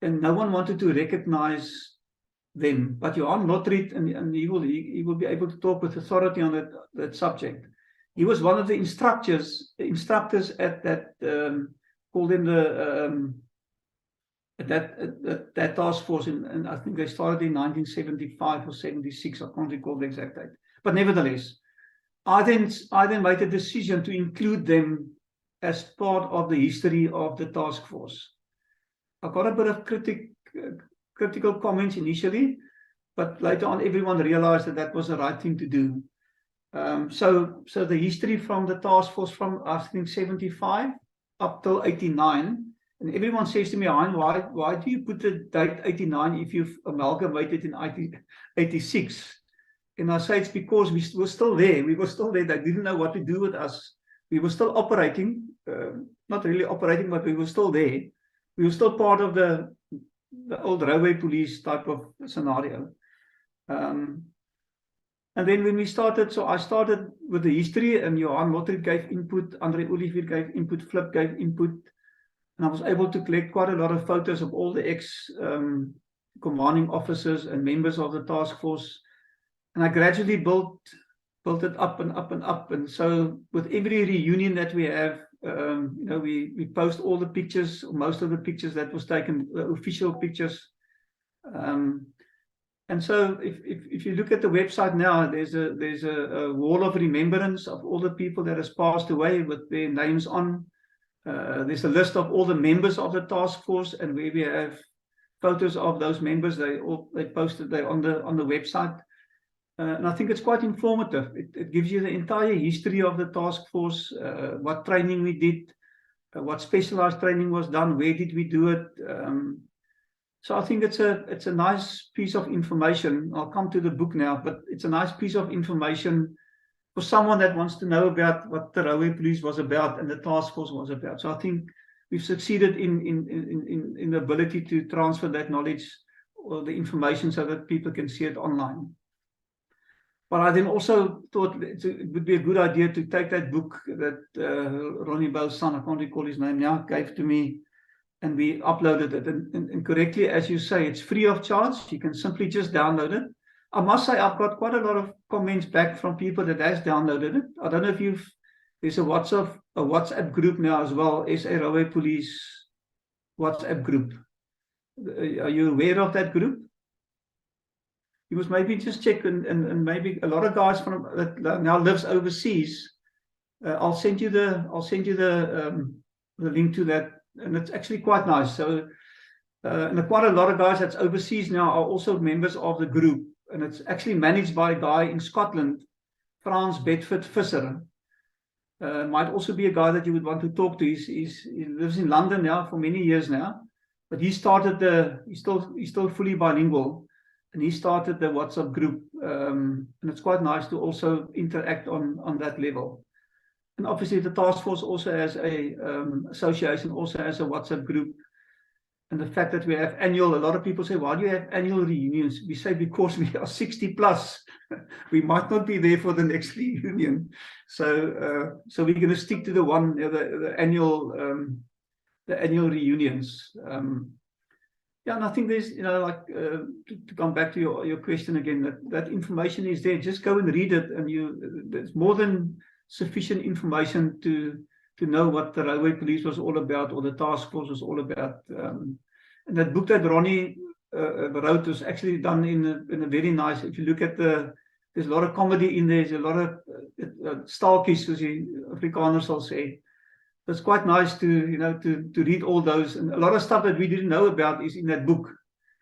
and no one wanted to recognize them. But Johan Lotriet, and he will be able to talk with authority on that subject. He was one of the instructors at that, called him that task force, and I think they started in 1975 or 76. I can't recall the exact date. But nevertheless, I then made a decision to include them as part of the history of the task force. I got a bit of critical comments initially, but later on everyone realized that was the right thing to do. So the history from the task force from, I think, 75 up till 89, and everyone says to me, Hein, why do you put the date 89 if you've amalgamated in 86? And I say it's because we were still there. We were still there. They didn't know what to do with us. We were still operating, not really operating, but we were still there. We were still part of the old railway police type of scenario. And then when we started, so I started with the history, and Johan Lotriet gave input, Andre Olivier gave input, Flip gave input, and I was able to collect quite a lot of photos of all the ex-commanding officers and members of the task force. And I gradually built it up and up and up. And so with every reunion that we have, we post all the pictures, or most of the pictures that was taken, official pictures. And so if you look at the website now, there's a wall of remembrance of all the people that has passed away with their names on. There's a list of all the members of the task force, and where we have photos of those members, they posted there on the website. And I think it's quite informative. It gives you the entire history of the task force, what training we did, what specialized training was done, where did we do it. So I think it's a nice piece of information. I'll come to the book now, but it's a nice piece of information for someone that wants to know about what the Railway Police was about and the task force was about. So I think we've succeeded in the ability to transfer that knowledge or the information so that people can see it online. But I then also thought it would be a good idea to take that book that Ronnie Bell's son, I can't recall his name now, gave to me, and we uploaded it. And correctly, as you say, it's free of charge. You can simply just download it. I must say I've got quite a lot of comments back from people that has downloaded it. I don't know if There's a WhatsApp group now as well, SA Railway Police WhatsApp group. Are you aware of that group? You must maybe just check, and maybe a lot of guys from that now lives overseas. I'll send you the link to that, and it's actually quite nice. So, and quite a lot of guys that's overseas now are also members of the group, and it's actually managed by a guy in Scotland, Frans Bedford Visser. Might also be a guy that you would want to talk to. He lives in London now for many years now, but he started he's still fully bilingual, and he started the WhatsApp group, and it's quite nice to also interact on that level. And obviously the task force also has a association, also has a WhatsApp group. And the fact that we have a lot of people say, why do you have annual reunions? We say, because we are 60 plus. We might not be there for the next reunion. So we're going to stick to the annual reunions. Yeah, and I think there's, to come back to your question again, that information is there. Just go and read it, and there's more than sufficient information to know what the Railway Police was all about, or the task force was all about. And that book that Ronnie wrote was actually done in a very nice. If you look at there's a lot of comedy in there. There's a lot of staaltjies, as the Afrikaners will say. It's quite nice to read all those, and a lot of stuff that we didn't know about is in that book.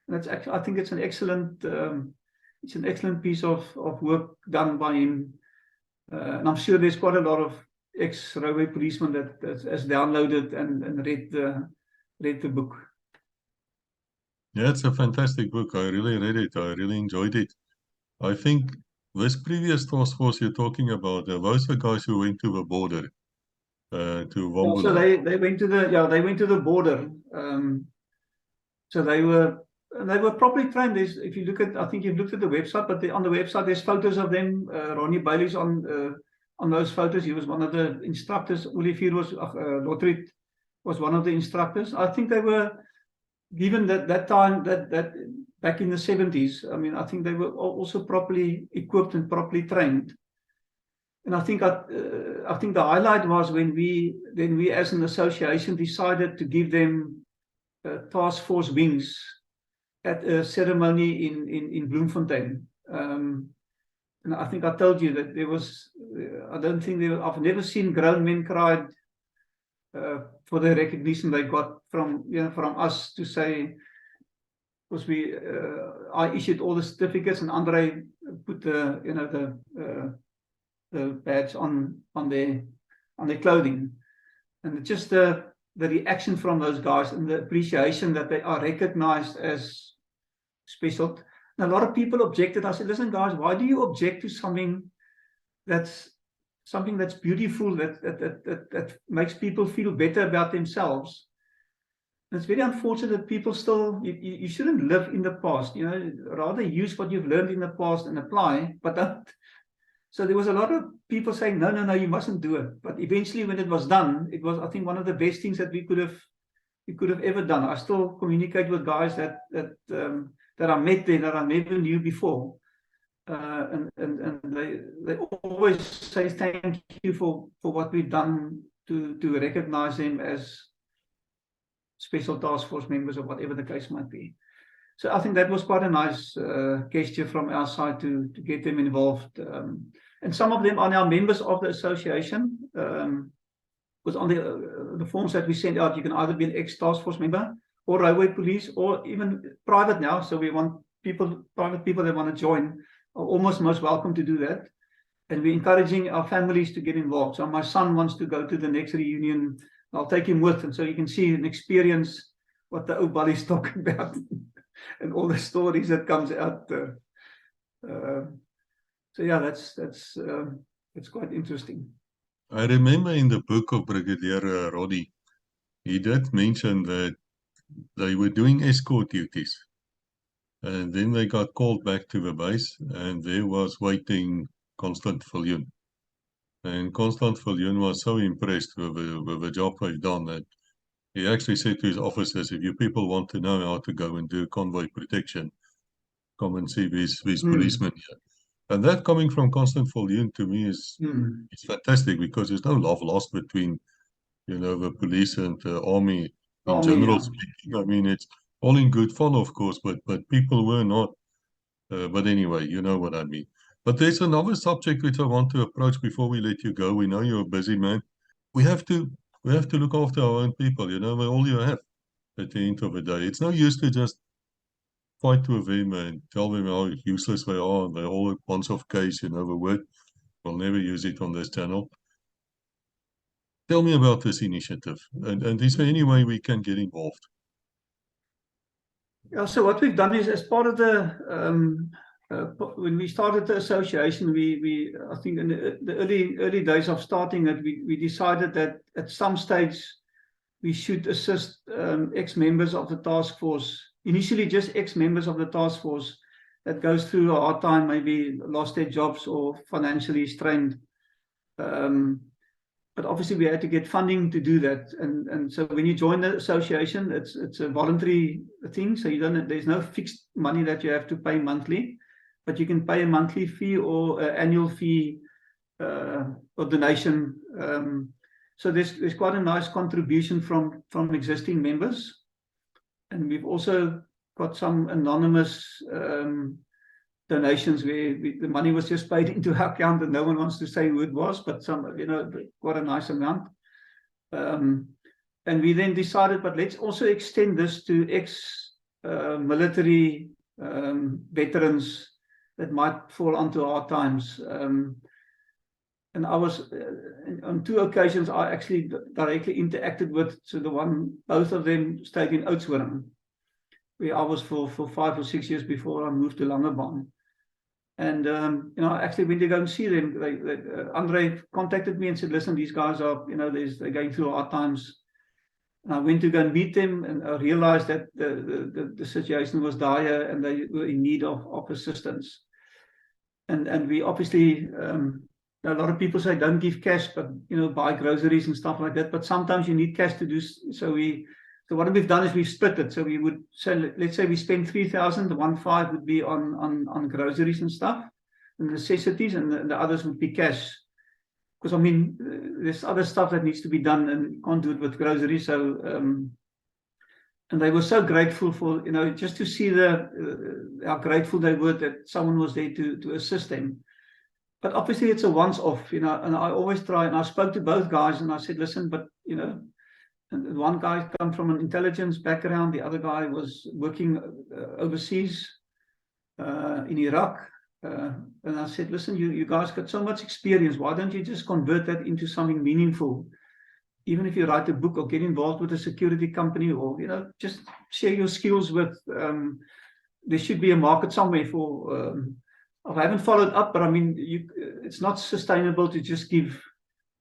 And that's actually, I think it's an excellent piece of work done by him. And I'm sure there's quite a lot of ex-railway policemen that has downloaded and read the book. Yeah, it's a fantastic book. I really read it. I really enjoyed it. I think this previous task force you're talking about, those are guys who went to the border, to Wombolo. So they went to the border. So they were properly trained. If you look at, I think you've looked at the website, but on the website there's photos of them. Ronnie Bailey's on those photos. He was one of the instructors. Olivier Lotriet was one of the instructors. I think they were given that time that back in the 70s. I mean, I think they were also properly equipped and properly trained. And I think the highlight was when we as an association decided to give them task force wings at a ceremony in Bloemfontein. And I think I told you that there was, I've never seen grown men cried for the recognition they got from us, to say, because I issued all the certificates, and Andre put the badge on their clothing, and just the reaction from those guys and the appreciation that they are recognized as special. And a lot of people objected. I said, listen guys, why do you object to something that's beautiful, that makes people feel better about themselves? And it's very unfortunate that people still, you shouldn't live in the past, rather use what you've learned in the past and apply, but don't. So there was a lot of people saying, no, you mustn't do it. But eventually when it was done, it was, I think, one of the best things that we could have ever done. I still communicate with guys that I met there that I never knew before. And they always say thank you for what we've done to recognize them as special task force members, or whatever the case might be. So I think that was quite a nice gesture from our side to get them involved. And some of them are now members of the association. Because on the forms that we send out, you can either be an ex-task force member, or railway police, or even private now. So we want private people that want to join are almost most welcome to do that. And we're encouraging our families to get involved. So my son wants to go to the next reunion. I'll take him with, and so you can see and experience what the old buddies talk about and all the stories that comes out. So yeah, that's quite interesting. I remember in the book of Brigadier Roddy, he did mention that they were doing escort duties, and then they got called back to the base, and there was waiting Constant Viljoen. And Constant Viljoen was so impressed with the job they've done that he actually said to his officers, if you people want to know how to go and do convoy protection, come and see these policemen here. And that coming from Constant Volune to me is fantastic, because there's no love lost between, you know, the police and the army in general speaking. I mean, it's all in good fun, of course, but people were not. But anyway, you know what I mean. But there's another subject which I want to approach before we let you go. We know you're a busy man. We have to look after our own people. You know, we're all you have at the end of the day. It's no use to just fight with them and tell them how useless they are. They're all a bunch of case, you know, the word. We'll never use it on this channel. Tell me about this initiative, and is there any way we can get involved? Yeah, so what we've done is, as part of the when we started the association, we I think in the early days of starting it, we decided that at some stage we should assist ex-members of the task force. Initially, just ex-members of the task force that goes through a hard time, maybe lost their jobs or financially strained. But obviously, we had to get funding to do that, and so when you join the association, it's a voluntary thing. So there's no fixed money that you have to pay monthly, but you can pay a monthly fee or an annual fee or donation. So there's quite a nice contribution from existing members, and we've also got some anonymous donations where the money was just paid into our account and no one wants to say who it was, but some, you know, quite a nice amount. And we then decided, but let's also extend this to ex-military veterans that might fall onto hard times. And I was, on 2 occasions, I actually directly interacted with, so both of them stayed in Oudtshoorn, where I was for 5 or 6 years before I moved to Langebaan. And, you know, I actually went to go and see them. Andre contacted me and said, listen, these guys are, you know, they're going through hard times. And I went to go and meet them, and I realized that the situation was dire and they were in need of assistance. And we obviously, a lot of people say don't give cash, but, you know, buy groceries and stuff like that. But sometimes you need cash to do. So what we've done is we've split it. So we would say, let's say we spend 3,000, the 1,500 would be on groceries and stuff and necessities, and the others would be cash. Because I mean, there's other stuff that needs to be done, and you can't do it with groceries. So and they were so grateful for, you know, just to see how grateful they were that someone was there to assist them. But obviously it's a once-off, you know, and I always try, and I spoke to both guys and I said, listen, but, you know, and one guy come from an intelligence background, the other guy was working overseas in Iraq. And I said, listen, you guys got so much experience, why don't you just convert that into something meaningful? Even if you write a book or get involved with a security company, or, you know, just share your skills with, there should be a market somewhere for, I haven't followed up, but I mean, it's not sustainable to just give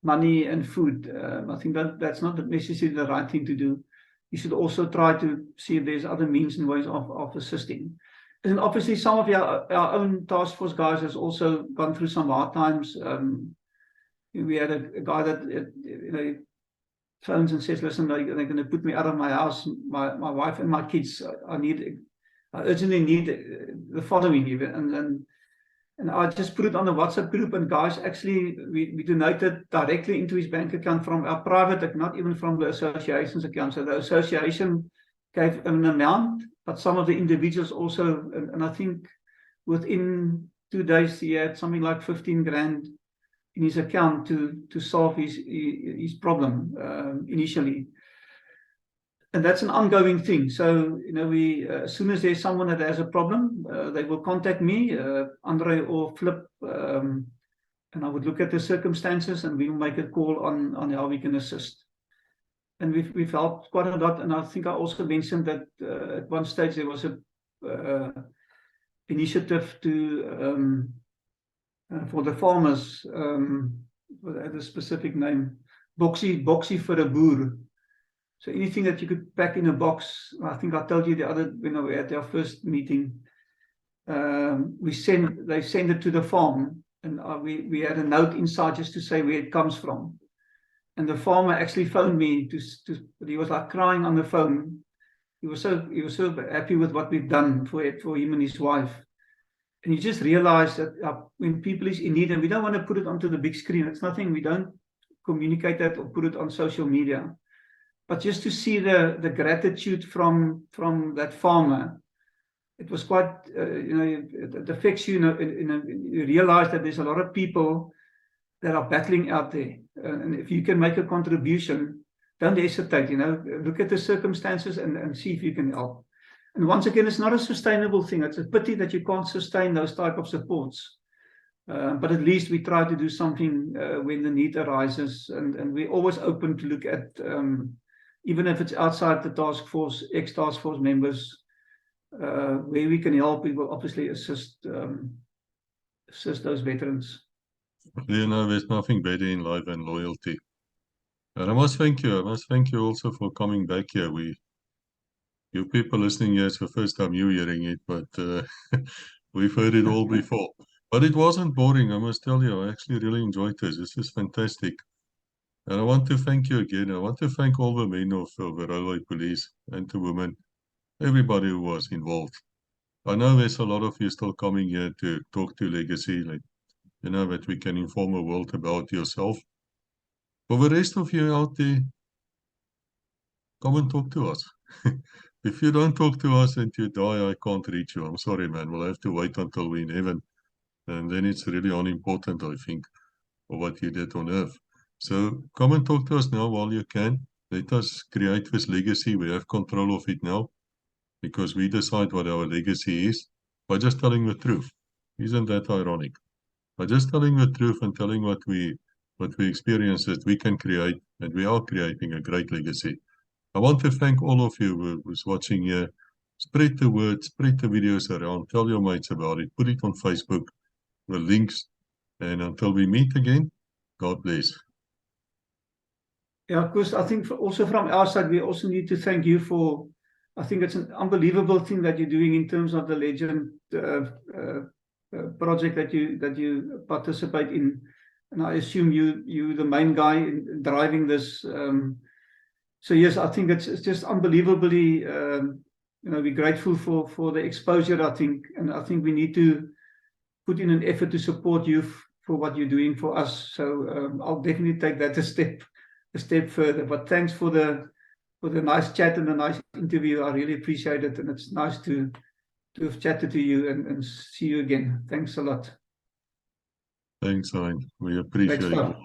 money and food. I think that's not necessarily the right thing to do. You should also try to see if there's other means and ways of assisting. And obviously some of our own task force guys has also gone through some hard times. We had a guy that, you know, phones and says, listen, they're going to put me out of my house, my wife and my kids. I urgently need the following even. And I just put it on the WhatsApp group, and guys, actually, we donated directly into his bank account from our private, not even from the association's account. So the association gave an amount, but some of the individuals also, and I think within 2 days, he had something like 15 grand in his account to solve his problem initially. And that's an ongoing thing. So, you know, as soon as there's someone that has a problem, they will contact me, Andre or Flip, and I would look at the circumstances and we'll make a call on how we can assist. And we've helped quite a lot. And I think I also mentioned that at one stage there was a initiative for the farmers, had a specific name, Boxie for a Boer. So anything that you could pack in a box, I think I told you the other, when we had our first meeting, they send it to the farm, and we had a note inside just to say where it comes from. And the farmer actually phoned me he was like crying on the phone. He was so happy with what we've done for him and his wife. And you just realize that when people is in need, and we don't want to put it onto the big screen, it's nothing, we don't communicate that or put it on social media. But just to see the gratitude from that farmer, it was quite, it affects you, you realize that there's a lot of people that are battling out there. And if you can make a contribution, don't hesitate, look at the circumstances and see if you can help. And once again, it's not a sustainable thing. It's a pity that you can't sustain those type of supports. But at least we try to do something when the need arises. And we're always open to look at, even if it's outside the task force, ex-task force members, where we can help, we will obviously assist those veterans. There's nothing better in life than loyalty. And I must thank you. I must thank you also for coming back here. You people listening here, it's the first time you're hearing it, but we've heard it all before. But it wasn't boring, I must tell you. I actually really enjoyed this. This is fantastic. And I want to thank you again. I want to thank all the men of the railway police and the women, everybody who was involved. I know there's a lot of you still coming here to talk to legacy, like, that we can inform the world about yourself. For the rest of you out there, come and talk to us. If you don't talk to us and you die, I can't reach you. I'm sorry, man. We'll have to wait until we're in heaven. And then it's really unimportant, I think, for what you did on earth. So come and talk to us now while you can. Let us create this legacy. We have control of it now because we decide what our legacy is by just telling the truth. Isn't that ironic? By just telling the truth and telling what we experienced, that we can create, and we are creating a great legacy. I want to thank all of you who's watching here. Spread the word, spread the videos around, tell your mates about it, put it on Facebook, the links, and until we meet again, God bless. Yeah, because I think also from our side, we also need to thank you for, I think it's an unbelievable thing that you're doing in terms of the legend project that you participate in. And I assume you the main guy in driving this. So yes, I think it's just unbelievably, we're grateful for the exposure, I think. And I think we need to put in an effort to support you for what you're doing for us. So I'll definitely take that a step further. But thanks for the nice chat and the nice interview. I really appreciate it. And it's nice to have chatted to you and see you again. Thanks a lot. Thanks, Hein. We appreciate it.